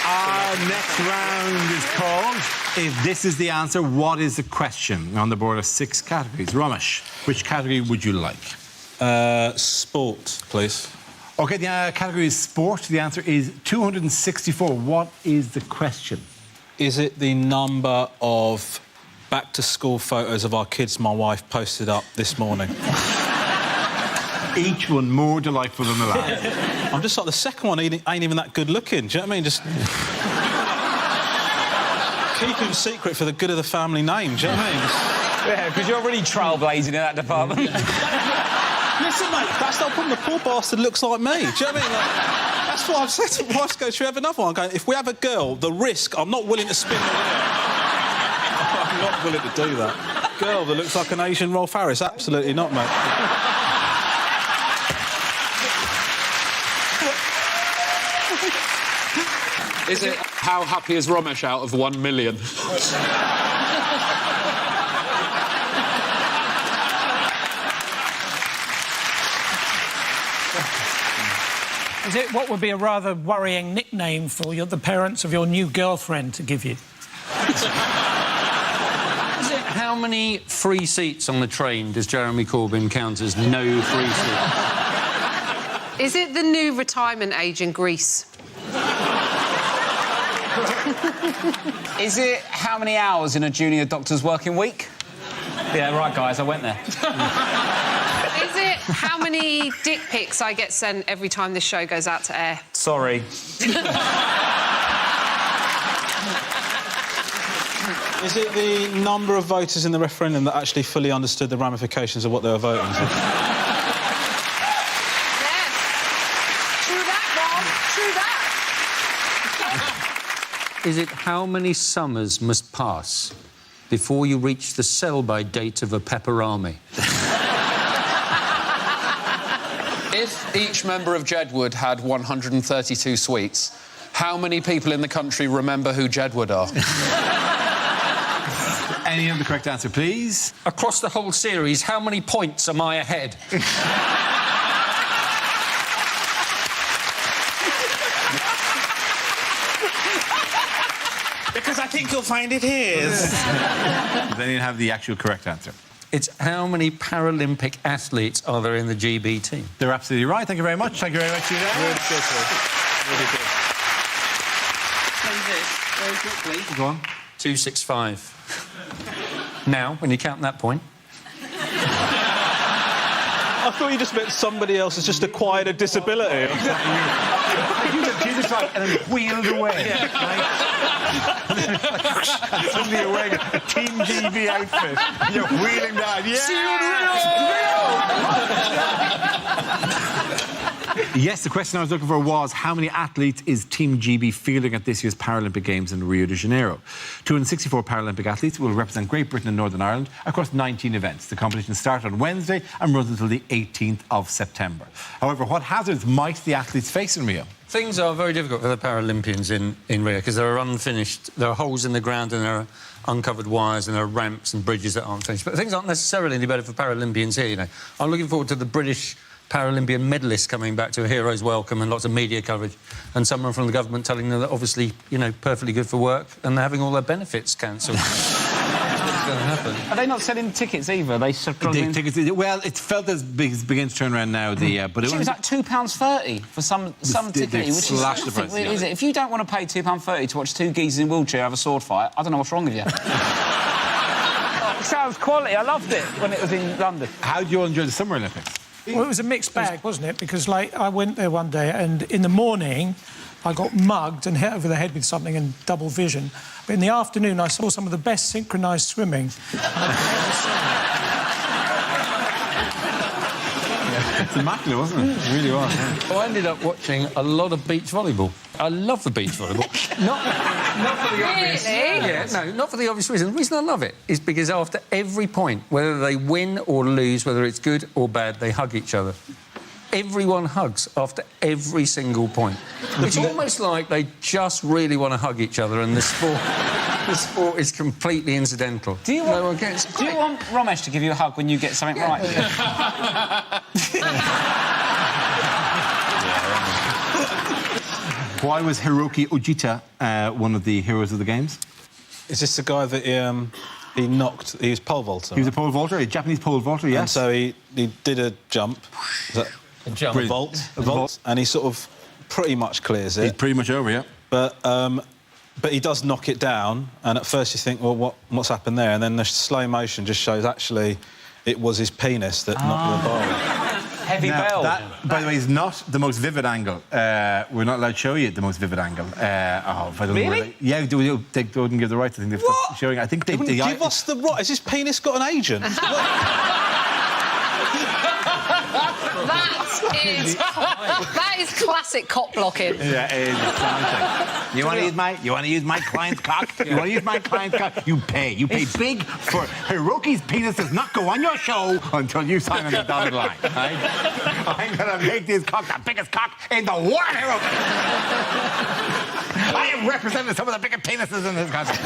Our next round is called If This Is the Answer, What Is the Question? On the board of 6 categories. Ramesh, which category would you like?
Sport, please.
OK, the category is sport. The answer is 264. What is the question?
Is it the number of back-to-school photos of our kids my wife posted up this morning?
Each one more delightful than the last.
I'm just like, the second one ain't even that good looking. Do you know what I mean? Just keep him secret for the good of the family name. Do you know what I mean?
Yeah, because you're really trailblazing in that department.
Listen, mate, that's not problem. The poor bastard looks like me. Do you know what I mean? That's what I've said to my wife. Should we have another one? I'm going, if we have a girl, the risk, I'm not willing to spin the wheel. I'm not willing to do that. Girl that looks like an Asian Rolf Harris, absolutely not, mate.
Is it how happy is Ramesh out of 1 million?
Is it what would be a rather worrying nickname for the parents of your new girlfriend to give you?
Is it how many free seats on the train does Jeremy Corbyn count as no free seats?
Is it the new retirement age in Greece?
Is it how many hours in a junior doctor's working week? Yeah, right, guys, I went there.
Is it how many dick pics I get sent every time this show goes out to air?
Sorry.
Is it the number of voters in the referendum that actually fully understood the ramifications of what they were voting for?
Is it how many summers must pass before you reach the sell-by date of a Pepperami?
If each member of Jedward had 132 sweets, how many people in the country remember who Jedward are?
Any of the correct answer, please?
Across the whole series, how many points am I ahead?
Because I think you'll find it here.
Then you have the actual correct answer.
It's how many Paralympic athletes are there in the GB team?
They're absolutely right. Thank you very much. Thank you very much, you
Really good, really good.
Very quickly.
Go on.
265. Now, when you count that point...
I thought you just meant somebody else has just acquired a disability.
You just did it right and then wheeled away. Yeah. Right? Suddenly you're wearing a Team GB outfit. And you're wheeling down. Yeah! Yes, the question I was looking for was how many athletes is Team GB fielding at this year's Paralympic Games in Rio de Janeiro? 264 Paralympic athletes will represent Great Britain and Northern Ireland across 19 events. The competition started on Wednesday and runs until the 18th of September. However, what hazards might the athletes face in Rio?
Things are very difficult for the Paralympians in Rio because there are unfinished... There are holes in the ground and there are uncovered wires and there are ramps and bridges that aren't finished. But things aren't necessarily any better for Paralympians here, you know. I'm looking forward to the British Paralympian medalists coming back to a hero's welcome and lots of media coverage, and someone from the government telling them that obviously, you know, perfectly good for work, and they're having all their benefits cancelled. What's going to happen?
Are they not selling tickets either? They
Tickets, well, it's felt as big as beginning to turn around now. But it
was like £2.30 for some ticket, which is
slashed the price,
is it? If you don't want to pay £2.30 to watch two geezers in a wheelchair have a sword fight, I don't know what's wrong with you. It sounds quality. I loved it when it was in London.
How do you all enjoy the Summer Olympics?
Well, it was a mixed bag, wasn't it? Because, like, I went there one day and in the morning I got mugged and hit over the head with something in double vision. But in the afternoon I saw some of the best synchronised swimming I've ever seen.
immaculate, wasn't it? It really was. Yeah.
I ended up watching a lot of beach volleyball. I love the beach volleyball. not for the obvious...
Really?
Yeah, no, not for the obvious reason. The reason I love it is because after every point, whether they win or lose, whether it's good or bad, they hug each other. Everyone hugs after every single point. It's almost like they just really want to hug each other, and the sport is completely incidental.
Do you want Romesh to give you a hug when you get something right?
Why was Hiroki Ojita one of the heroes of the games?
Is this the guy that he knocked? He was pole vaulter.
He was a pole vaulter, a Japanese pole vaulter, yes.
And so he did a jump. A vault, and he sort of pretty much clears it.
He's pretty much over, yeah.
But he does knock it down, and at first you think, well, what's happened there? And then the slow motion just shows actually it was his penis that knocked the ball.
Heavy bell.
That, by the way, is not the most vivid angle. We're not allowed to show you the most vivid angle. If I don't know where they wouldn't give the right to think they're showing. I think they
wouldn't give us the right. Has his penis got an agent?
That is classic cock blocking.
Yeah, it is classic. You want to use my client's cock? You want to use my client's cock? You pay. You pay big for Hiroki's penis does not go on your show until you sign on the dotted line. Right? I'm gonna make this cock the biggest cock in the world, Hiroki. I have represented some of the biggest penises in this country.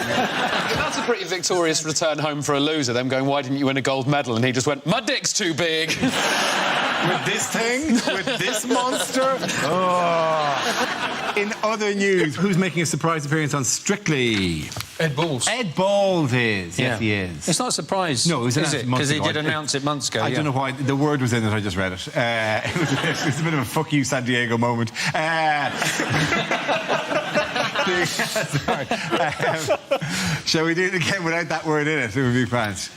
That's a pretty victorious return home for a loser, them going, why didn't you win a gold medal? And he just went, my dick's too big.
With this thing? With this monster? Oh. In other news, who's making a surprise appearance on Strictly?
Ed Balls. Ed
Balls is. Yes, he is.
It's not a surprise.
No, it was announced months ago.
Because he did announce it months ago.
I don't know why. The word was in it, I just read it. It was a bit of a fuck you, San Diego moment. Sorry. Shall we do it again without that word in it? It would be grand.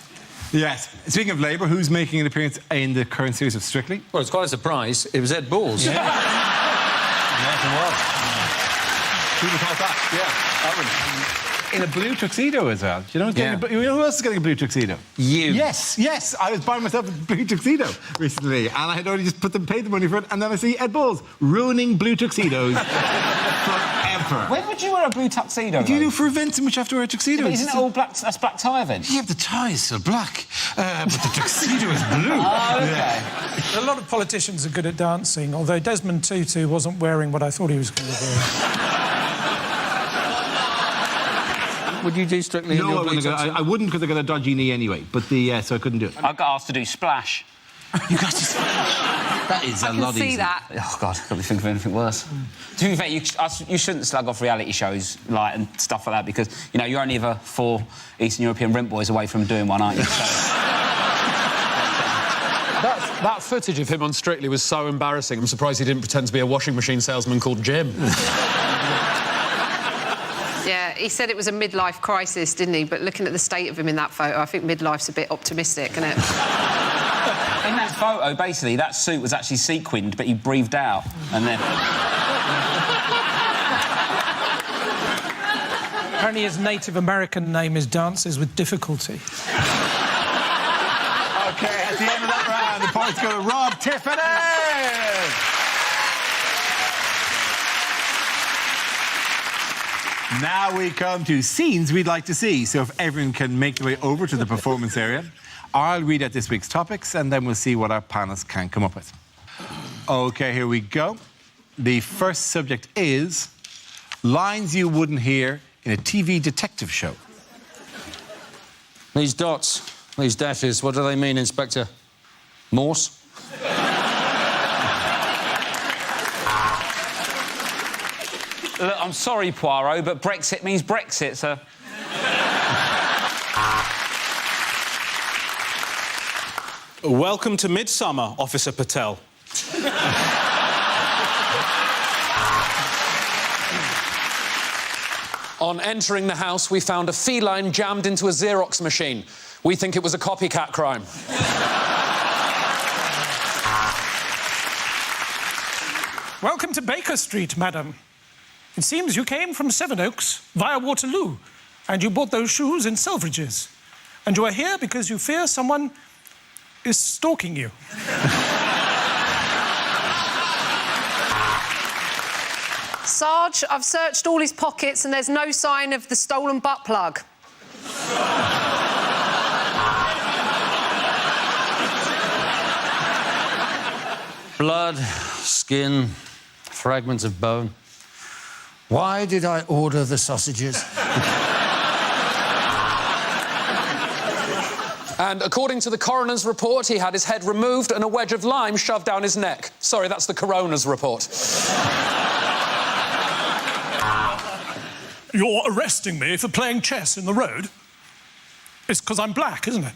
Yes. Speaking of Labour, who's making an appearance in the current series of Strictly?
Well, it's quite a surprise. It was Ed Balls.
Yeah. Yes, it was. Who would have thought that? Yeah. In a blue tuxedo as well. Do you know who else is getting a blue tuxedo?
You.
Yes. I was buying myself a blue tuxedo recently, and I had already just paid the money for it, and then I see Ed Balls ruining blue tuxedos forever.
When would you wear a blue tuxedo?
What do you do for events in which you have to wear a tuxedo?
Isn't it all black? That's black tie events.
Yeah, the tie is still black, but the tuxedo is blue.
Oh, okay.
Yeah. A lot of politicians are good at dancing, although Desmond Tutu wasn't wearing what I thought he was going to wear.
Would you do Strictly?
No, I wouldn't because I got a dodgy knee anyway. But so I couldn't do it.
I got asked to do Splash.
You got to Splash. That is a lot easier.
I can see that.
Oh God, I can't think of anything worse. To be fair, you shouldn't slug off reality shows and stuff like that because you're only ever 4 Eastern European rent boys away from doing one, aren't you? So...
That footage of him on Strictly was so embarrassing. I'm surprised he didn't pretend to be a washing machine salesman called Jim.
Yeah, he said it was a midlife crisis, didn't he? But looking at the state of him in that photo, I think midlife's a bit optimistic, isn't it?
In that photo, basically, that suit was actually sequined, but he breathed out, and then...
Apparently his Native American name is Dances with Difficulty.
OK, at the end of that round, the points go to Rob Tiffany! Now we come to scenes we'd like to see. So if everyone can make their way over to the performance area, I'll read out this week's topics and then we'll see what our panelists can come up with. OK, here we go. The first subject is lines you wouldn't hear in a TV detective show.
These dots, these dashes, what do they mean, Inspector? Morse?
Look, I'm sorry, Poirot, but Brexit means Brexit, sir.
Welcome to Midsummer, Officer Patel.
On entering the house, we found a feline jammed into a Xerox machine. We think it was a copycat crime.
Welcome to Baker Street, madam. It seems you came from Sevenoaks via Waterloo, and you bought those shoes in Selfridges. And you are here because you fear someone is stalking you.
Sarge, I've searched all his pockets and there's no sign of the stolen butt plug.
Blood, skin, fragments of bone. Why did I order the sausages?
And according to the coroner's report, he had his head removed and a wedge of lime shoved down his neck. Sorry, that's the coroner's report.
You're arresting me for playing chess in the road? It's because I'm black, isn't it?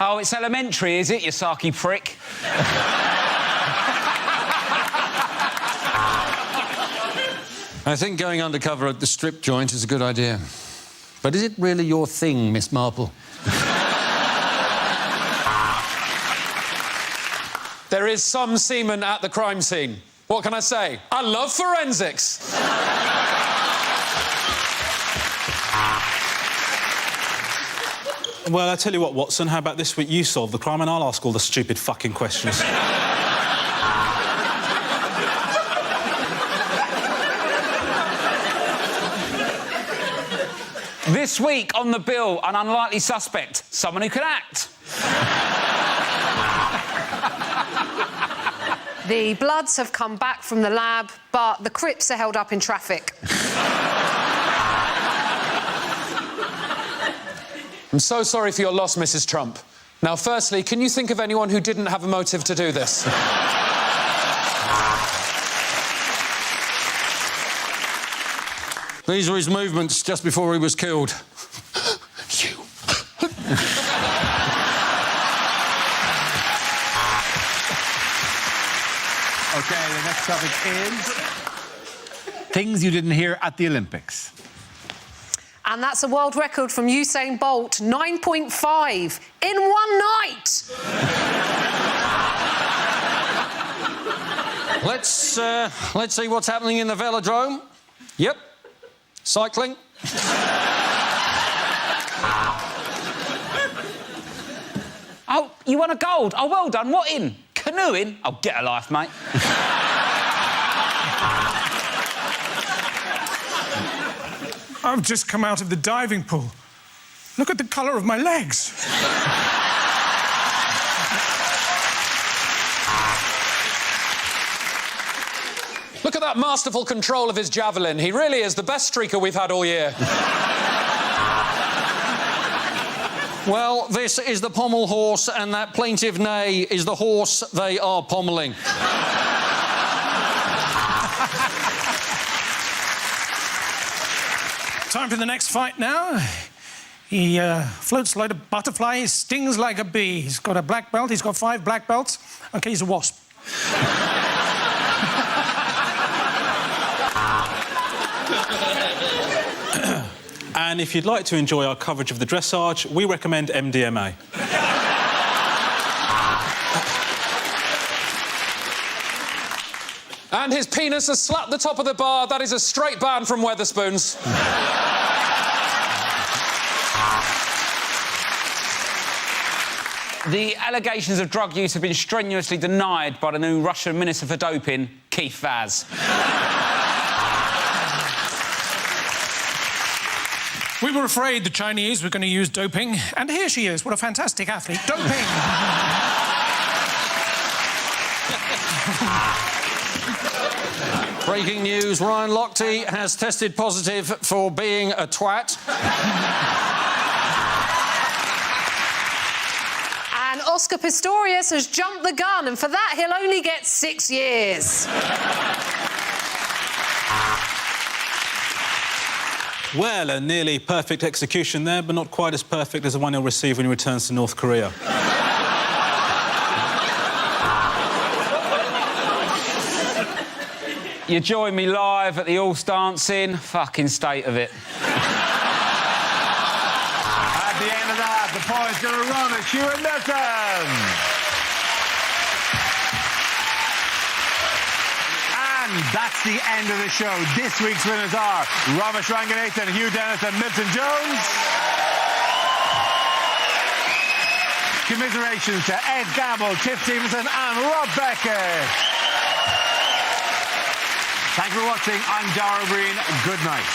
Oh, it's elementary, is it, you sarky prick?
I think going undercover at the strip joint is a good idea. But is it really your thing, Miss Marple?
There is some semen at the crime scene. What can I say? I love forensics.
Well, I tell you what, Watson, how about this week you solve the crime and I'll ask all the stupid fucking questions.
This week on the bill, an unlikely suspect, someone who can act.
The bloods have come back from the lab, but the Crips are held up in traffic.
I'm so sorry for your loss, Mrs. Trump. Now, firstly, can you think of anyone who didn't have a motive to do this?
These were his movements just before he was killed. You.
OK, the next topic is things you didn't hear at the Olympics.
And that's a world record from Usain Bolt, 9.5 in one night.
Let's see what's happening in the velodrome. Yep. Cycling.
Oh, you won a gold. Oh, well done. What in? Canoeing? Oh, get a life, mate.
I've just come out of the diving pool. Look at the colour of my legs.
Look at that masterful control of his javelin. He really is the best streaker we've had all year.
Well, this is the pommel horse, and that plaintive neigh is the horse they are pommelling.
Time for the next fight now. He floats like a butterfly, he stings like a bee. He's got a black belt, he's got 5 black belts. OK, he's a wasp.
And if you'd like to enjoy our coverage of the dressage, we recommend MDMA.
And his penis has slapped the top of the bar. That is a straight ban from Wetherspoons.
The allegations of drug use have been strenuously denied by the new Russian Minister for Doping, Keith Vaz.
We were afraid the Chinese were going to use doping, and here she is. What a fantastic athlete. Doping!
Breaking news, Ryan Lochte has tested positive for being a twat.
And Oscar Pistorius has jumped the gun, and for that he'll only get 6 years.
Well, a nearly perfect execution there, but not quite as perfect as the one he'll receive when he returns to North Korea.
You join me live at the All Dancing. Fucking state of it.
At the end of that, the point's going to run at Stuart Milton. And that's the end of the show. This week's winners are Ramesh Ranganathan, Hugh Dennis and Milton Jones. Commiserations to Ed Gamble, Tiff Stevenson and Rob Beckett. Thank you for watching. I'm Dara Breen. Good night.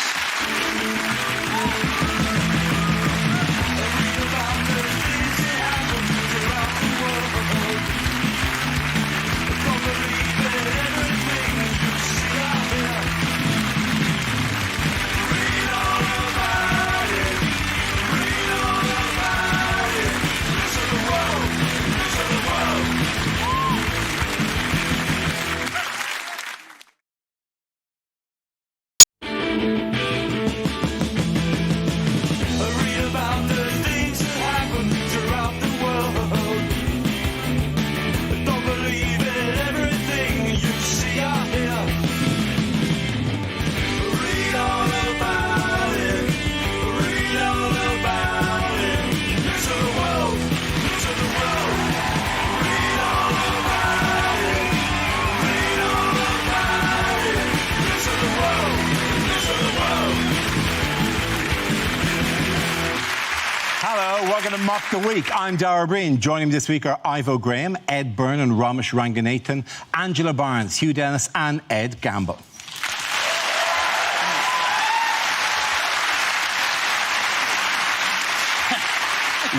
Welcome to Mock the Week. I'm Dara Breen. Joining me this week are Ivo Graham, Ed Byrne and Ramesh Ranganathan, Angela Barnes, Hugh Dennis and Ed Gamble.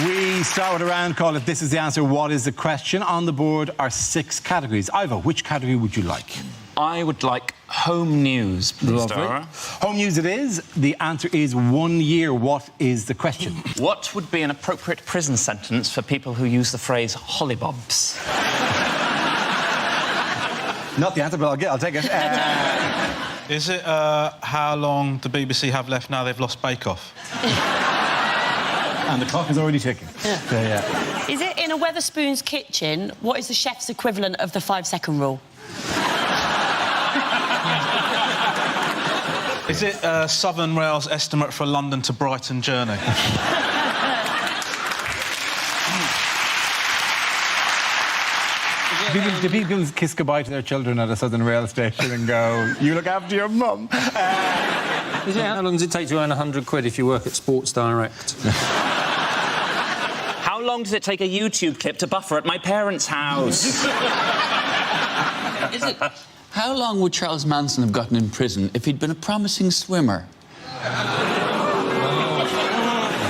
We start with a round called If This Is the Answer, What Is the Question? On the board are 6 categories. Ivo, which category would you like?
I would like home news, please, Dara.
Home news it is. The answer is 1 year. What is the question?
What would be an appropriate prison sentence for people who use the phrase hollybobs?
Not the answer, but I'll take it.
Is it how long the BBC have left now they've lost Bake Off?
And the clock is already ticking.
Yeah. Is it in a Wetherspoon's kitchen? What is the chef's equivalent of the 5-second rule?
Is it Southern Rail's estimate for a London to Brighton journey?
Do people kiss goodbye to their children at a Southern Rail station and go, you look after your mum?
How long does it take to earn £100 if you work at Sports Direct?
How long does it take a YouTube clip to buffer at my parents' house?
Is it... How long would Charles Manson have gotten in prison if he'd been a promising swimmer?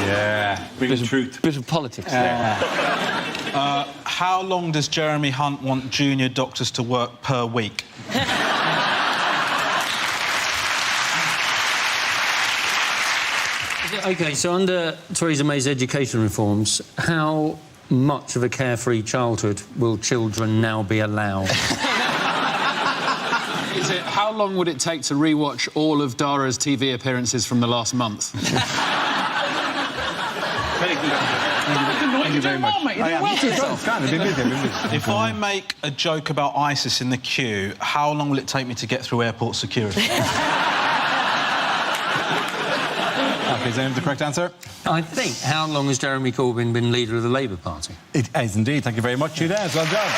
Yeah.
Bit of politics there.
How long does Jeremy Hunt want junior doctors to work per week?
OK, so under Theresa May's education reforms, how much of a carefree childhood will children now be allowed?
Is it, how long would it take to rewatch all of Dara's TV appearances from the last month?
Very good. Thank you very much.
If I make a joke about ISIS in the queue, how long will it take me to get through airport security?
OK, is that the correct answer?
I think. How long has Jeremy Corbyn been leader of the Labour Party?
It is indeed. Thank you very much, Hugh Dennis. Well done.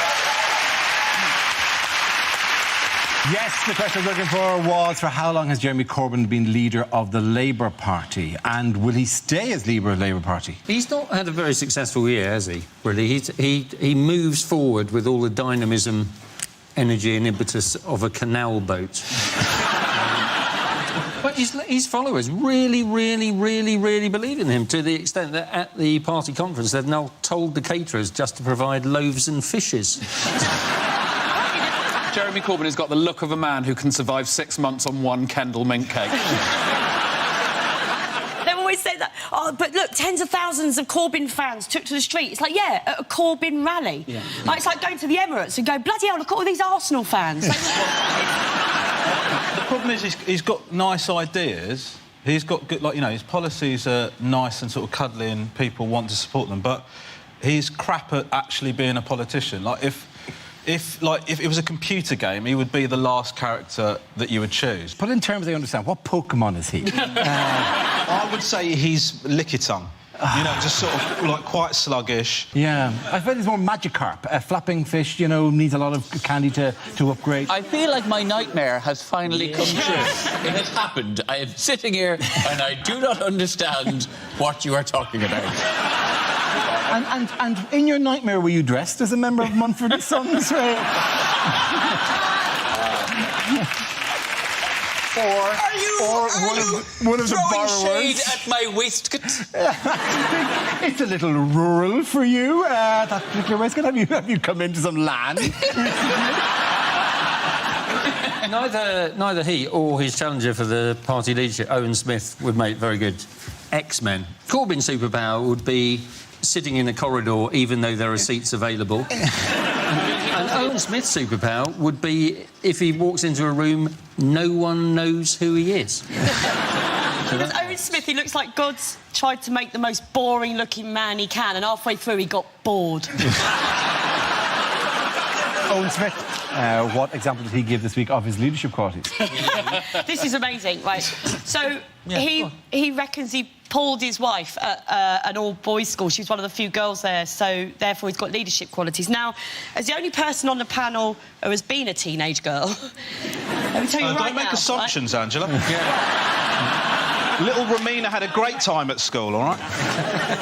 Yes, the question I was looking for was for how long has Jeremy Corbyn been leader of the Labour Party, and will he stay as leader of the Labour Party?
He's not had a very successful year, has he? Really, he moves forward with all the dynamism, energy, and impetus of a canal boat. But his followers really believe in him, to the extent that at the party conference they've now told the caterers just to provide loaves and fishes.
Jeremy Corbyn has got the look of a man who can survive 6 months on one Kendal mint cake.
They've always said that. Oh, but look, tens of thousands of Corbyn fans took to the street. It's like, yeah, at a Corbyn rally. Yeah. Like, it's like going to the Emirates and go, bloody hell, look at all these Arsenal fans.
The problem is he's got nice ideas. He's got good, like, you know, his policies are nice and sort of cuddly and people want to support them, but he's crap at actually being a politician. Like, if it was a computer game, he would be the last character that you would choose.
But in terms they understand, what Pokemon is he?
I would say he's Lickitung. You know, just sort of, like, quite sluggish.
Yeah. I feel he's more Magikarp. A flapping fish, you know, needs a lot of candy to upgrade.
I feel like my nightmare has finally come true. It has happened. I am sitting here and I do not understand what you are talking about.
And in your nightmare, were you dressed as a member of Mumford & Sons? Or one of the borrowers.
Shade at my waistcoat.
It's a little rural for you, that particular waistcoat. Have you come into some land?
Neither he or his challenger for the party leadership, Owen Smith, would make very good X-Men. Corbyn's superpower would be sitting in a corridor even though there are seats available. And Owen Smith's superpower would be if he walks into a room, no one knows who he is.
Because Owen Smith, he looks like God's tried to make the most boring-looking man he can, and halfway through he got bored.
Owen Smith, what example did he give this week of his leadership qualities?
This is amazing, right? So he reckons he pulled his wife at an all-boys school. She was one of the few girls there, so therefore he's got leadership qualities. Now, as the only person on the panel who has been a teenage girl, let me tell you right now...
Don't make assumptions, right? Angela. Yeah. Little Romina had a great time at school, all right?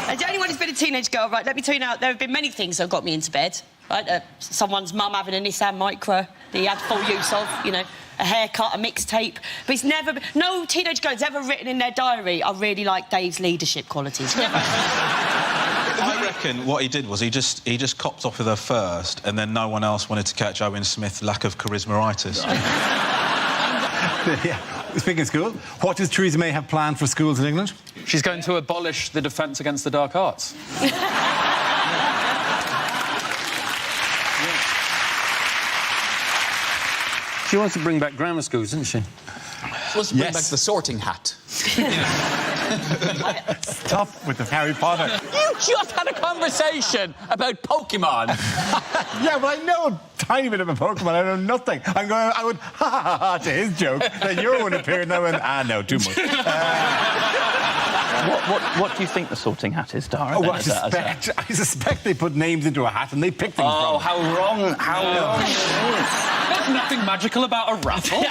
As the only one who's been a teenage girl, right, let me tell you now, there have been many things that have got me into bed. Right? Someone's mum having a Nissan Micra that he had full use of, you know, a haircut, a mixtape. But it's never... No teenage girl has ever written in their diary, I really like Dave's leadership qualities. Never.
I reckon what he did was he just copped off with her first, and then no one else wanted to catch Owen Smith's lack of charisma-itis.
Yeah. Speaking of school, what does Theresa May have planned for schools in England?
She's going to abolish the Defence Against the Dark Arts.
She wants to bring back grammar schools, doesn't she?
She wants to bring back the sorting hat.
Stop with the Harry Potter.
You just had a conversation about Pokemon.
Yeah, but I know a tiny bit about Pokemon. I know nothing. I would ha to his joke. Then your one appeared and I went, no, too much.
What do you think the sorting hat is, Dara?
Oh, I suspect they put names into a hat and they pick things from.
Oh, how wrong! How wrong it is.
There's nothing magical about a raffle.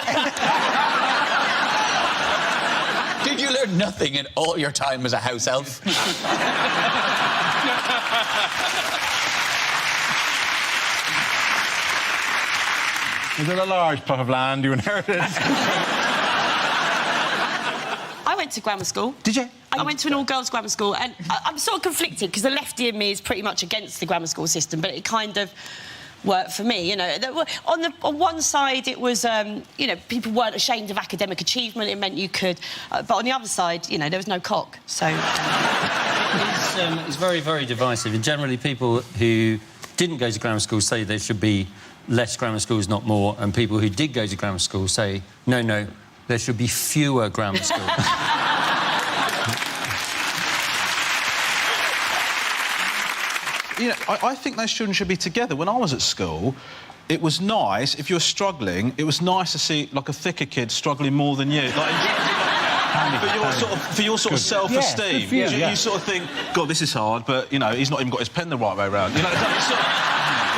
Did you learn nothing in all your time as a house elf?
Is it a large plot of land you inherited?
I went to grammar school.
Did you?
I went to an all-girls grammar school, and I'm sort of conflicted because the lefty in me is pretty much against the grammar school system, but it kind of worked for me, you know. On one side, it was, you know, people weren't ashamed of academic achievement. It meant you could... but on the other side, you know, there was no cock, so...
It's very, very divisive. And generally, people who didn't go to grammar school say there should be less grammar schools, not more, and people who did go to grammar school say, no, there should be fewer grammar schools.
You know, I think those children should be together. When I was at school, it was nice, if you were struggling, it was nice to see, like, a thicker kid struggling more than you. Like, for your sort of self-esteem.
Yeah,
you sort of think, God, this is hard, but, you know, he's not even got his pen the right way around. You know,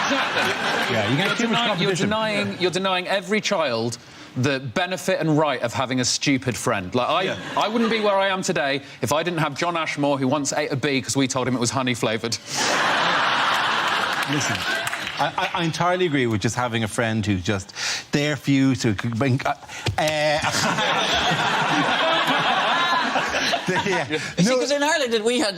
Exactly.
Yeah,
you're denying every child the benefit and right of having a stupid friend. Like, I wouldn't be where I am today if I didn't have John Ashmore, who once ate a bee because we told him it was honey-flavoured.
Listen, I entirely agree with just having a friend who's just there for you to bring...
Because in Ireland we had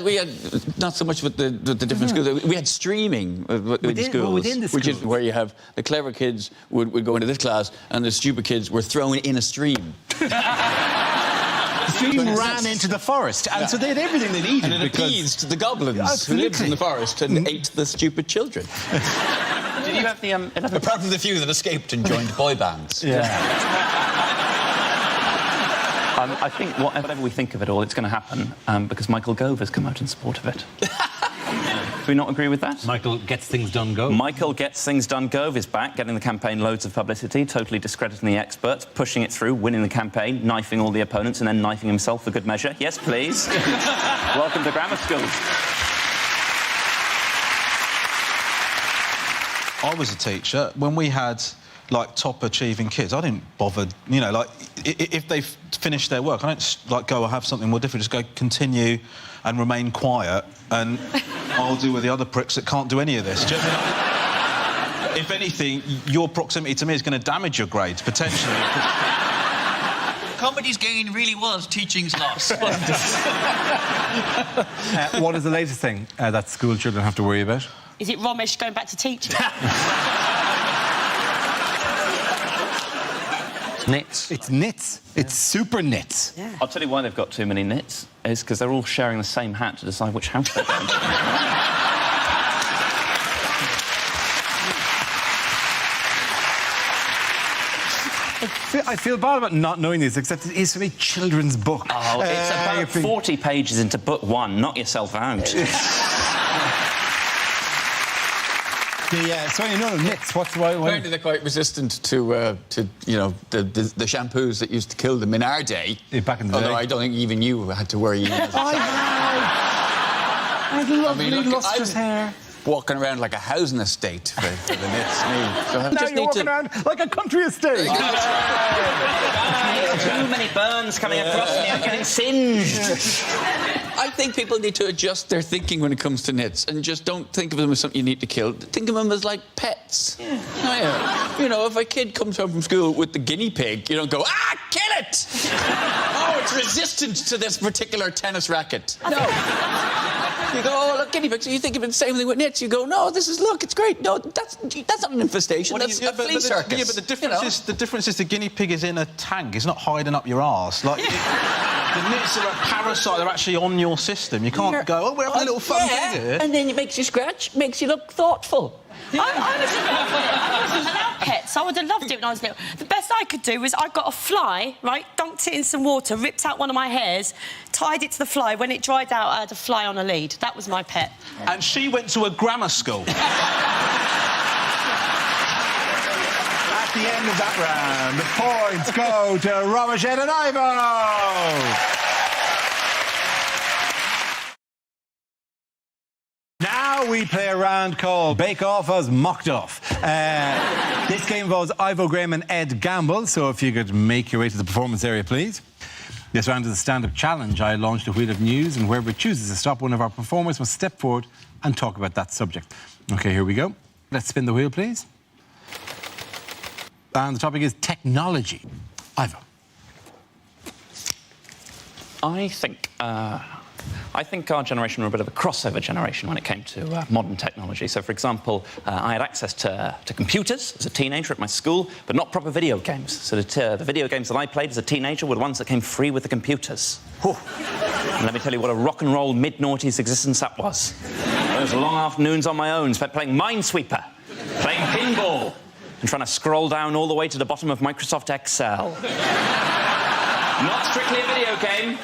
not so much with the different schools. We had streaming within schools, which is where you have the clever kids would go into this class and the stupid kids were thrown in a stream.
The stream ran into the forest, and so they had everything they needed.
And it appeased the goblins who lived in the forest and ate the stupid children.
Did you have the...
Apart from the few that escaped and joined boy bands.
I think whatever we think of it all, it's going to happen because Michael Gove has come out in support of it. Do we not agree with that?
Michael Gets Things Done Gove.
Michael Gets Things Done Gove is back, getting the campaign loads of publicity, totally discrediting the experts, pushing it through, winning the campaign, knifing all the opponents and then knifing himself for good measure. Yes, please. Welcome to grammar school.
I was a teacher. When we had, like, top-achieving kids, I didn't bother, you know, like, if they've finished their work, I don't, like, go or have something more different. Just go continue and remain quiet and I'll deal with the other pricks that can't do any of this. Do you know what I mean? If anything, your proximity to me is going to damage your grades, potentially.
Comedy's gain really was teaching's loss.
What is the latest thing that school children have to worry about?
Is it Romesh going back to teaching?
Nits.
It's nits. It's super nits.
Yeah.
I'll tell you why they've got too many nits. Is because they're all sharing the same hat to decide which house they're going to.
I feel bad about not knowing this, except it is from a children's book.
Oh, it's about 40 pages into book 1. Knock yourself out.
So you know, nits. What's why?
Apparently they're quite resistant to you know, the shampoos that used to kill them in our day.
Back in the day.
Although I don't think even you had to worry.
I have lovely lustrous hair.
Walking around like a housing estate for the nits. So I
Now
just
you're
need
walking around like a country estate.
Too many burns coming across me. I'm getting singed.
I think people need to adjust their thinking when it comes to nits and just don't think of them as something you need to kill. Think of them as like pets. Yeah. Oh, yeah. You know, if a kid comes home from school with the guinea pig, you don't go, kill it! Oh, it's resistant to this particular tennis racket. No. You go, oh, look, guinea pigs. So you think of it the same thing with nits. You go, no, look, it's great. No, that's not an infestation. That's a flea circus.
Yeah, but the difference is the guinea pig is in a tank. It's not hiding up your arse. Like, the nits are a parasite. They're actually on your system. You can't go, we're having a little fun thing here.
And then it makes you scratch, makes you look thoughtful.
I wasn't allowed pets. I would have loved it when I was little. The best I could do was I got a fly, right, dunked it in some water, ripped out one of my hairs, tied it to the fly. When it dried out, I had a fly on a lead. That was my pet.
And she went to a grammar school.
At the end of that round, the points go to Romesh and Ivo. Now we play a round called Bake Off as Mocked Off. This game involves Ivo Graham and Ed Gamble, so if you could make your way to the performance area, please. This round is a stand-up challenge. I launched a wheel of news, and whoever chooses to stop, one of our performers must step forward and talk about that subject. OK, here we go. Let's spin the wheel, please. And the topic is technology. Ivo.
I think our generation were a bit of a crossover generation when it came to modern technology. So, for example, I had access to computers as a teenager at my school, but not proper video games. So the video games that I played as a teenager were the ones that came free with the computers. And let me tell you what a rock and roll mid-noughties existence that was. Those long afternoons on my own spent playing Minesweeper, playing pinball, and trying to scroll down all the way to the bottom of Microsoft Excel. Not strictly a video game,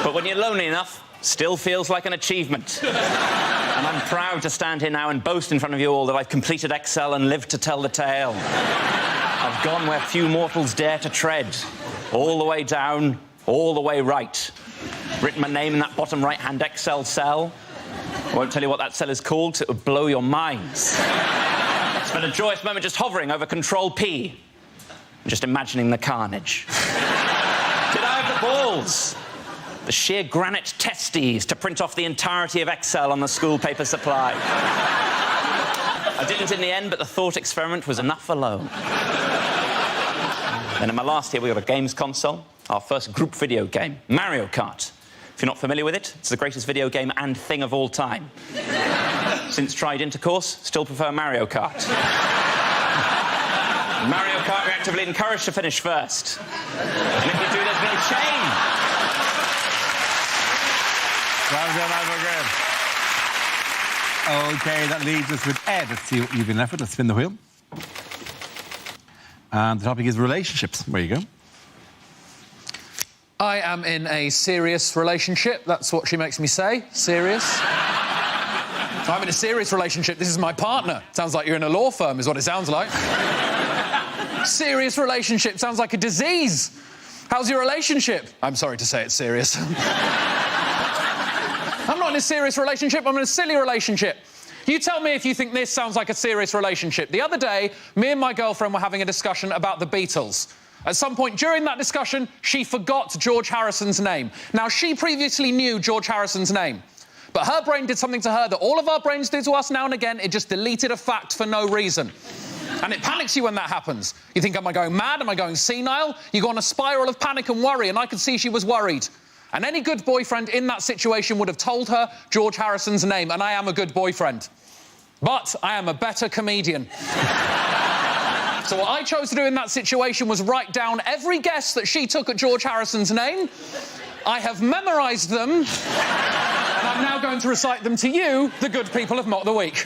but when you're lonely enough, still feels like an achievement. And I'm proud to stand here now and boast in front of you all that I've completed Excel and lived to tell the tale. I've gone where few mortals dare to tread, all the way down, all the way right. Written my name in that bottom right-hand Excel cell. I won't tell you what that cell is called, 'cause it would blow your minds. Spent a joyous moment just hovering over Control-P, and just imagining the carnage. Did I have the balls? The sheer granite testes to print off the entirety of Excel on the school paper supply. I didn't in the end, but the thought experiment was enough alone. Then in my last year, we got a games console, our first group video game, Mario Kart. If you're not familiar with it, it's the greatest video game and thing of all time. Since tried intercourse, still prefer Mario Kart. Mario Kart, you're actively encouraged to finish first. And if you do, there's no shame.
Well done, Ivo Graham. OK, that leaves us with Ed. Let's see what you've been left with. Let's spin the wheel. And the topic is relationships. Where you go.
I am in a serious relationship. That's what she makes me say. Serious. I'm in a serious relationship. This is my partner. Sounds like you're in a law firm, is what it sounds like. Serious relationship. Sounds like a disease. How's your relationship? I'm sorry to say it's serious. I'm not in a serious relationship. I'm in a silly relationship. You tell me if you think this sounds like a serious relationship. The other day, me and my girlfriend were having a discussion about the Beatles. At some point during that discussion, she forgot George Harrison's name. Now, she previously knew George Harrison's name. But her brain did something to her that all of our brains do to us now and again. It just deleted a fact for no reason. And it panics you when that happens. You think, am I going mad? Am I going senile? You go on a spiral of panic and worry, and I could see she was worried. And any good boyfriend in that situation would have told her George Harrison's name, and I am a good boyfriend. But I am a better comedian. So what I chose to do in that situation was write down every guess that she took at George Harrison's name. I have memorised them, and I'm now going to recite them to you, the good people of Mock the Week.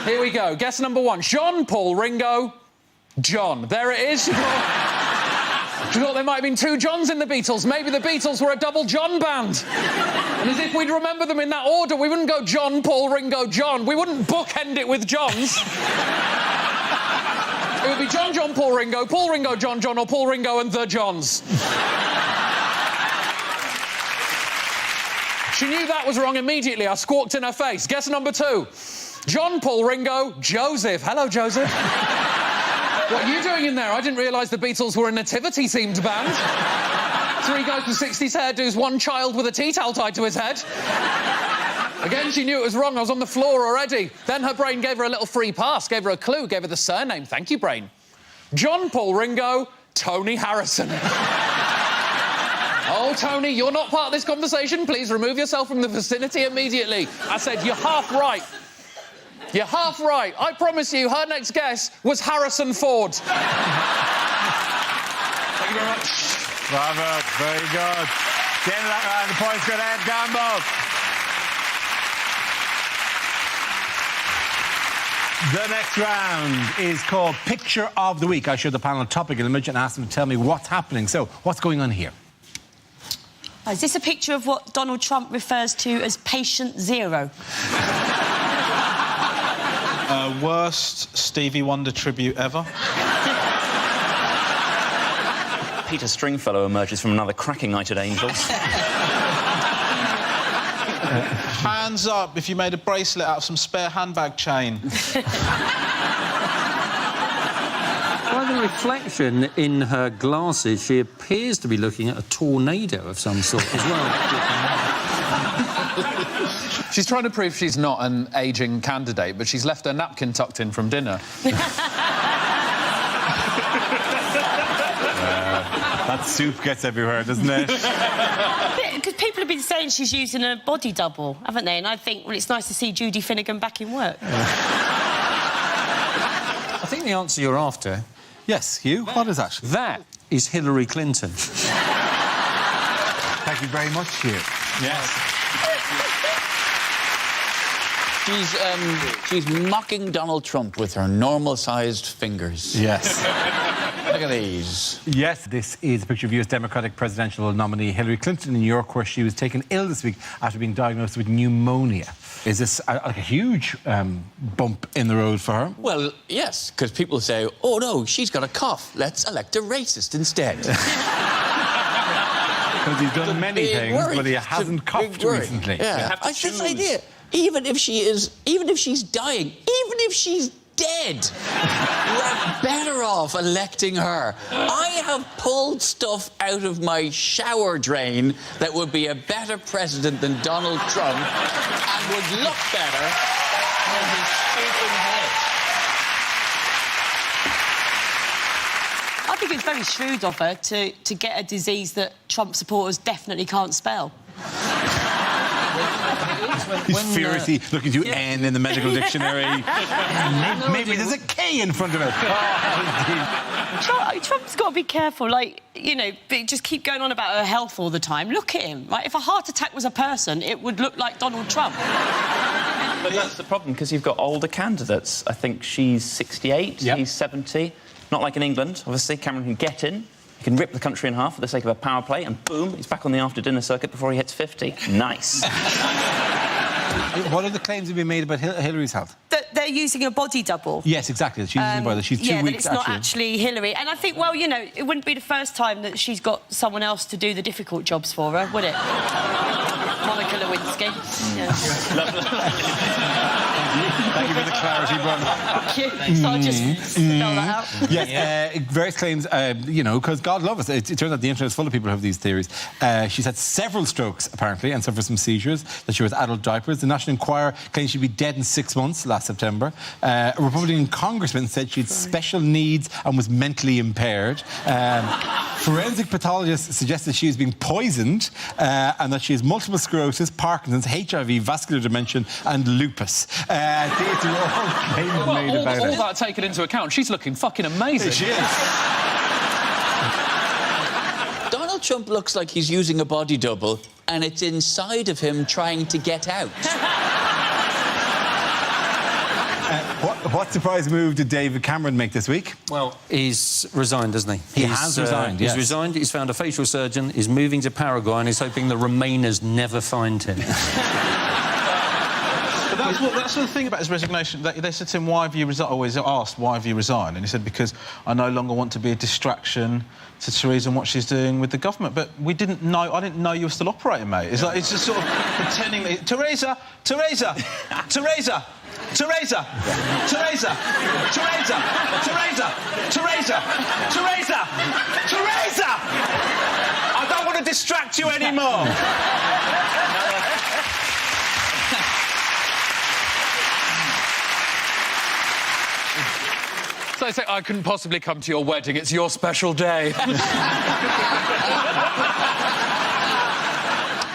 Here we go. Guess number 1. John, Paul, Ringo, John. There it is. She thought there might have been 2 Johns in the Beatles. Maybe the Beatles were a double John band. And as if we'd remember them in that order, we wouldn't go John, Paul, Ringo, John. We wouldn't bookend it with Johns. It would be John, John, Paul, Ringo, John, John, or Paul, Ringo and the Johns. She knew that was wrong immediately. I squawked in her face. Guess number 2. John, Paul, Ringo, Joseph. Hello, Joseph. What are you doing in there? I didn't realise the Beatles were a nativity-themed band. 3 guys with 60s hairdos, 1 child with a tea towel tied to his head. Again, she knew it was wrong. I was on the floor already. Then her brain gave her a little free pass, gave her a clue, gave her the surname. Thank you, brain. John, Paul, Ringo, Tony Harrison. Oh, Tony, you're not part of this conversation. Please remove yourself from the vicinity immediately. I said, you're half right. You're half right. I promise you, her next guess was Harrison Ford. Thank you very much.
Bravo, very good. The end of that round, the points go to Ed Gamble. The next round is called Picture of the Week. I show the panel a topical image and ask them to tell me what's happening. So, what's going on here?
Oh, is this a picture of what Donald Trump refers to as patient zero?
Worst Stevie Wonder tribute ever.
Peter Stringfellow emerges from another cracking night at Angels.
Hands up if you made a bracelet out of some spare handbag chain.
By the reflection in her glasses, she appears to be looking at a tornado of some sort as well.
She's trying to prove she's not an ageing candidate, but she's left her napkin tucked in from dinner.
That soup gets everywhere, doesn't it?
Because people have been saying she's using a body double, haven't they? And I think, well, it's nice to see Judy Finnegan back in work.
I think the answer you're after...
Yes, Hugh? What is that?
That is Hillary Clinton.
Thank you very much, Hugh.
Yes. She's mocking Donald Trump with her normal-sized fingers.
Yes.
Look at these.
Yes, this is a picture of US Democratic presidential nominee Hillary Clinton in New York, where she was taken ill this week after being diagnosed with pneumonia. Is this like a huge bump in the road for her?
Well, yes, because people say, oh, no, she's got a cough. Let's elect a racist instead.
Because he's done many things, but he hasn't coughed recently.
Yeah, I have this idea. Even if she's dying, even if she's dead, we're better off electing her. I have pulled stuff out of my shower drain that would be a better president than Donald Trump and would look better on his stupid head.
I think it's very shrewd of her to get a disease that Trump supporters definitely can't spell.
He's furiously looking to N in the medical dictionary. Maybe there's a K in front of it.
Trump's got to be careful, like, you know, just keep going on about her health all the time. Look at him, right? If a heart attack was a person, it would look like Donald Trump.
But that's the problem, because you've got older candidates. I think she's 68, he's 70. Not like in England, obviously. Cameron can get in. He can rip the country in half for the sake of a power play, and boom, he's back on the after-dinner circuit before he hits 50. Nice.
What are the claims that have been made about Hillary's health?
That they're using a body double.
Yes, exactly. She's using a body. She's 2 weeks,
that it's not actually Hillary. And I think, well, you know, it wouldn't be the first time that she's got someone else to do the difficult jobs for her, would it? Monica Lewinsky. Yeah.
Thank you for the clarity, Bron.
Thank you. So I just spell that out.
Yes, various claims, you know, because God love us. It turns out the internet is full of people who have these theories. She's had several strokes, apparently, and suffered some seizures, that she wears adult diapers. The National Enquirer claims she'd be dead in 6 months last September. A Republican congressman said she had special needs and was mentally impaired. Forensic pathologists suggested she is being poisoned and that she has multiple sclerosis, Parkinson's, HIV, vascular dementia and lupus. These are all claims made about
all
it.
that taken into account, she's looking fucking amazing.
She is.
Donald Trump looks like he's using a body double and it's inside of him trying to get out.
What surprise move did David Cameron make this week?
Well, he's resigned, hasn't he?
He has resigned, yes.
He's resigned, he's found a facial surgeon, he's moving to Paraguay and he's hoping the Remainers never find him.
But that's the thing about his resignation. They said to him, why have you resigned? Always asked, why have you resigned? And he said, because I no longer want to be a distraction to Theresa and what she's doing with the government. But I didn't know you were still operating, mate. It's like, it's just sort of pretending that... Theresa! Theresa! Theresa! Theresa! Theresa! Theresa! Theresa! Theresa! Theresa! Theresa! I don't want to distract you anymore!
So I say, I couldn't possibly come to your wedding. It's your special day.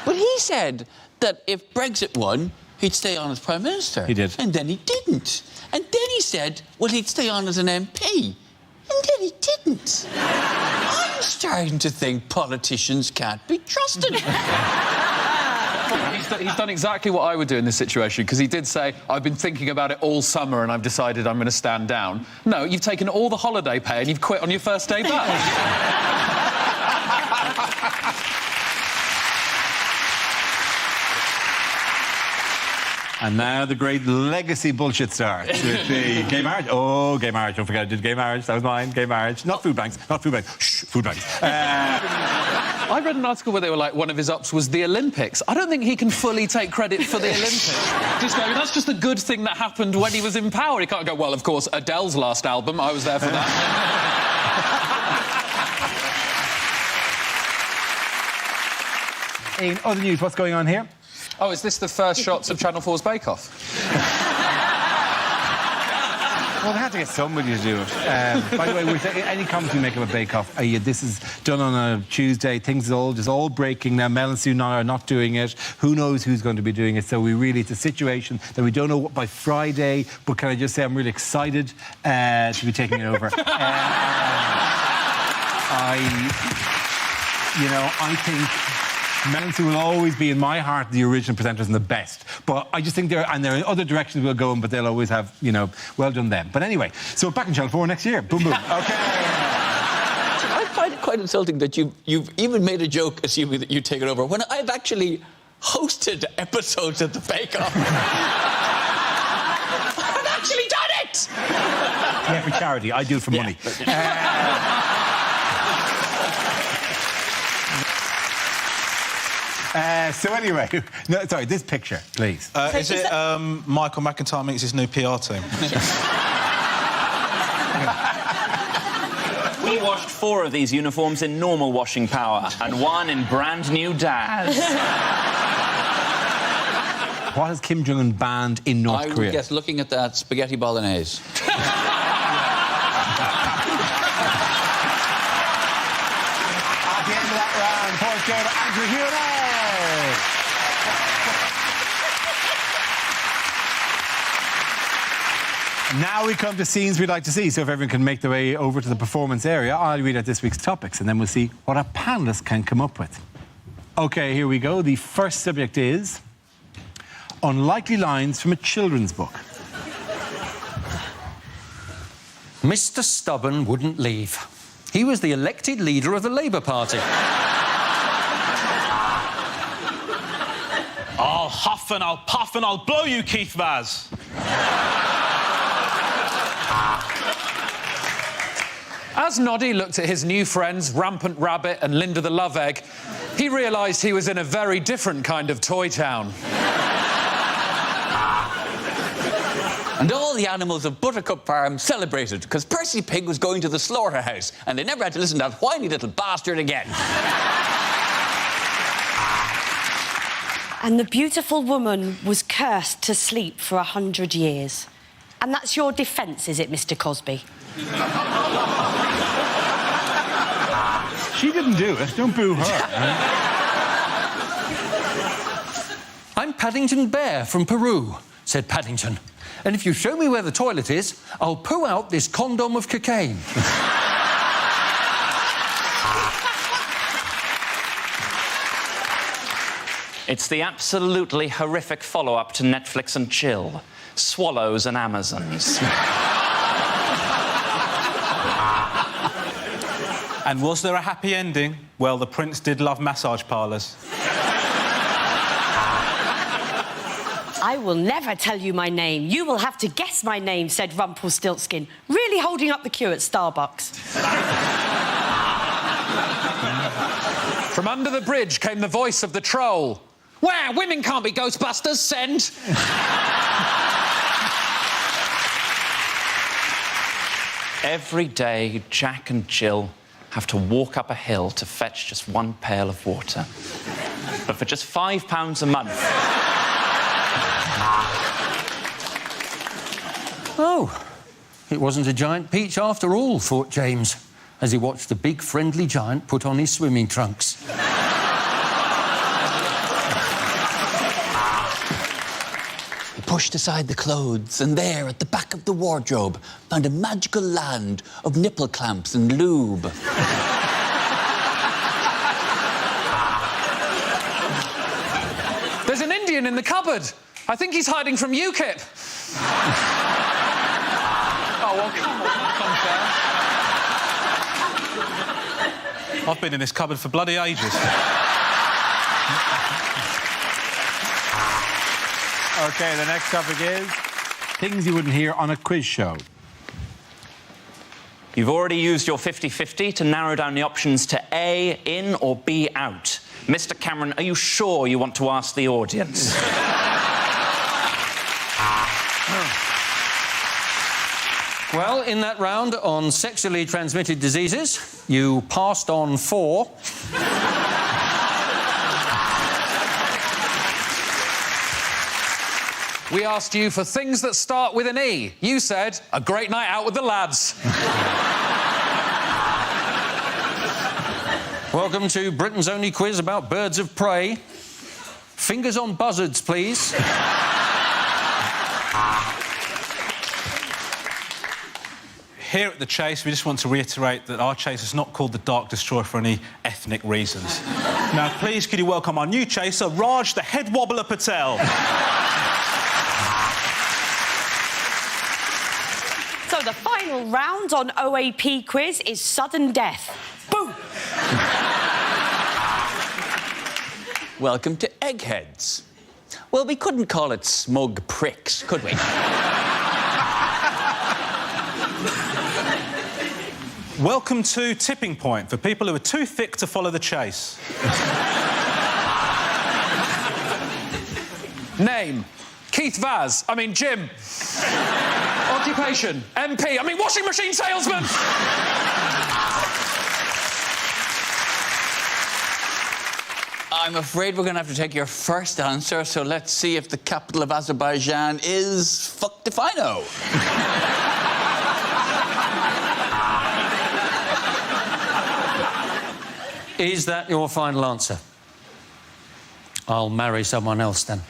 But he said that if Brexit won, he'd stay on as Prime Minister.
He did.
And then he didn't. And then he said, well, he'd stay on as an MP. And then he didn't. I'm starting to think politicians can't be trusted.
He's done exactly what I would do in this situation, because he did say, I've been thinking about it all summer and I've decided I'm going to stand down. No, you've taken all the holiday pay and you've quit on your first day back.
And now the great legacy bullshit starts with the gay marriage. Oh, gay marriage. Don't forget, I did gay marriage. That was mine. Gay marriage. Not food banks. Not food banks. Shh, food banks.
I read an article where they were like, one of his ups was the Olympics. I don't think he can fully take credit for the Olympics. Just go, that's just a good thing that happened when he was in power. He can't go, well, of course, Adele's last album, I was there for that.
In other news, what's going on here?
Oh, is this the first shots of Channel 4's Bake Off?
Well, they had to get somebody to do it. By the way, any comments we make about Bake Off, this is done on a Tuesday. Things are just all breaking now. Mel and Sue are not doing it. Who knows who's going to be doing it? So it's a situation that we don't know by Friday. But can I just say I'm really excited to be taking it over. I think Mel and Sue will always be, in my heart, the original presenters and the best. But I just think there are other directions we'll go in, but they'll always have, well done them. But anyway, so back in Channel 4 next year. Boom, boom. OK.
I find it quite insulting that you've even made a joke assuming that you'd taken over, when I've actually hosted episodes of the Bake Off. I've actually done it!
Yeah, for charity. I do it for money. So anyway, this picture, please.
Is it Michael McIntyre meets his new PR team?
We washed 4 of these uniforms in normal washing power and 1 in brand new Daz.
What has Kim Jong-un banned in North Korea?
I would guess, looking at that, spaghetti bolognese.
At the end of that round, points go to Andrew Hewlett. Now we come to scenes we'd like to see, so if everyone can make their way over to the performance area, I'll read out this week's topics, and then we'll see what our panellists can come up with. OK, here we go. The first subject is unlikely lines from a children's book.
Mr. Stubborn wouldn't leave. He was the elected leader of the Labour Party.
I'll huff and I'll puff and I'll blow you, Keith Vaz.
As Noddy looked at his new friends, Rampant Rabbit and Linda the Love Egg, he realised he was in a very different kind of toy town.
And all the animals of Buttercup Farm celebrated because Percy Pig was going to the slaughterhouse and they never had to listen to that whiny little bastard again.
And the beautiful woman was cursed to sleep for 100 years. And that's your defence, is it, Mr. Cosby?
She didn't do it. Don't boo her.
I'm Paddington Bear from Peru, said Paddington. And if you show me where the toilet is, I'll poo out this condom of cocaine.
It's the absolutely horrific follow-up to Netflix and Chill. Swallows and Amazons.
And was there a happy ending? Well, the prince did love massage parlours.
I will never tell you my name. You will have to guess my name, said Rumpelstiltskin, really holding up the queue at Starbucks.
From under the bridge came the voice of the troll. Wow, women can't be Ghostbusters, send!
Every day, Jack and Jill have to walk up a hill to fetch just one pail of water. But for just £5 a month...
Oh, it wasn't a giant peach after all, thought James, as he watched the big friendly giant put on his swimming trunks.
He pushed aside the clothes and there, at the back of the wardrobe, found a magical land of nipple clamps and lube.
There's an Indian in the cupboard. I think he's hiding from UKIP.
Oh, well, come on,
I've been in this cupboard for bloody ages.
OK, the next topic is things you wouldn't hear on a quiz show.
You've already used your 50-50 to narrow down the options to A, in, or B, out. Mr. Cameron, are you sure you want to ask the audience?
Well, in that round on sexually transmitted diseases, you passed on 4.
We asked you for things that start with an E. You said, a great night out with the lads.
Welcome to Britain's only quiz about birds of prey. Fingers on buzzards, please.
Here at The Chase, we just want to reiterate that our chase is not called the Dark Destroyer for any ethnic reasons. Now, please, could you welcome our new chaser, Raj the Head Wobbler Patel.
So the final round on OAP quiz is sudden death. Boom!
Welcome to Eggheads. Well, we couldn't call it smug pricks, could we?
Welcome to Tipping Point, for people who are too thick to follow the chase.
Name, Keith Vaz. I mean, Jim. Occupation, MP. I mean, washing machine salesman.
I'm afraid we're going to have to take your first answer, so let's see if the capital of Azerbaijan is fuck if I know.
Is that your final answer? I'll marry someone else then.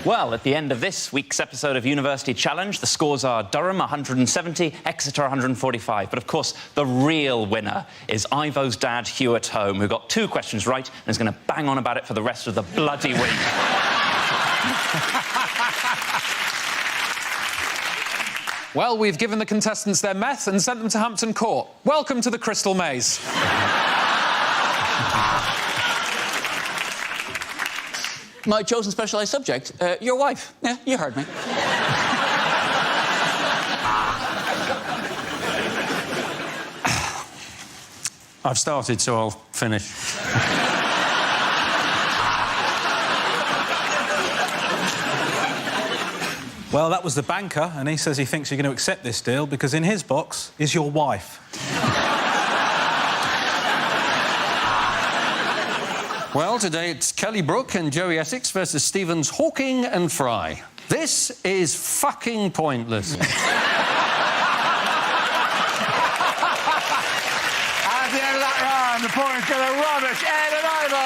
Well, at the end of this week's episode of University Challenge, the scores are Durham 170, Exeter 145. But, of course, the real winner is Ivo's dad, Hugh at home, who got 2 questions right and is going to bang on about it for the rest of the bloody week.
Well, we've given the contestants their meth and sent them to Hampton Court. Welcome to the Crystal Maze.
My chosen specialised subject, your wife. Yeah, you heard me.
I've started, so I'll finish.
Well, that was the banker, and he says he thinks you're going to accept this deal because in his box is your wife.
Well, today it's Kelly Brook and Joey Essex versus Stevens, Hawking and Fry. This is fucking pointless.
At the end of that round, the points go to Rubbish, Ed and Ivo.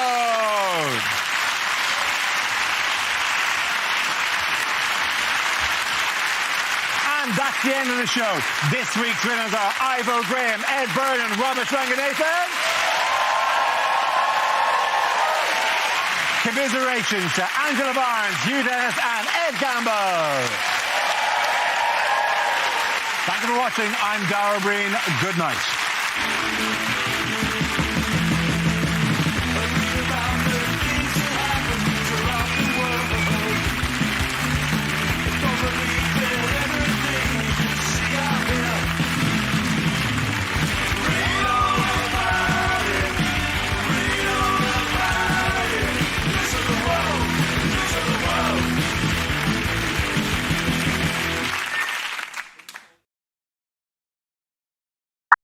And that's the end of the show. This week's winners are Ivo Graham, Ed Byrne and Rubbish Ranganathan. Commiserations to Angela Barnes, Hugh Dennis and Ed Gamble. Thank you for watching. I'm Dara Breen. Good night.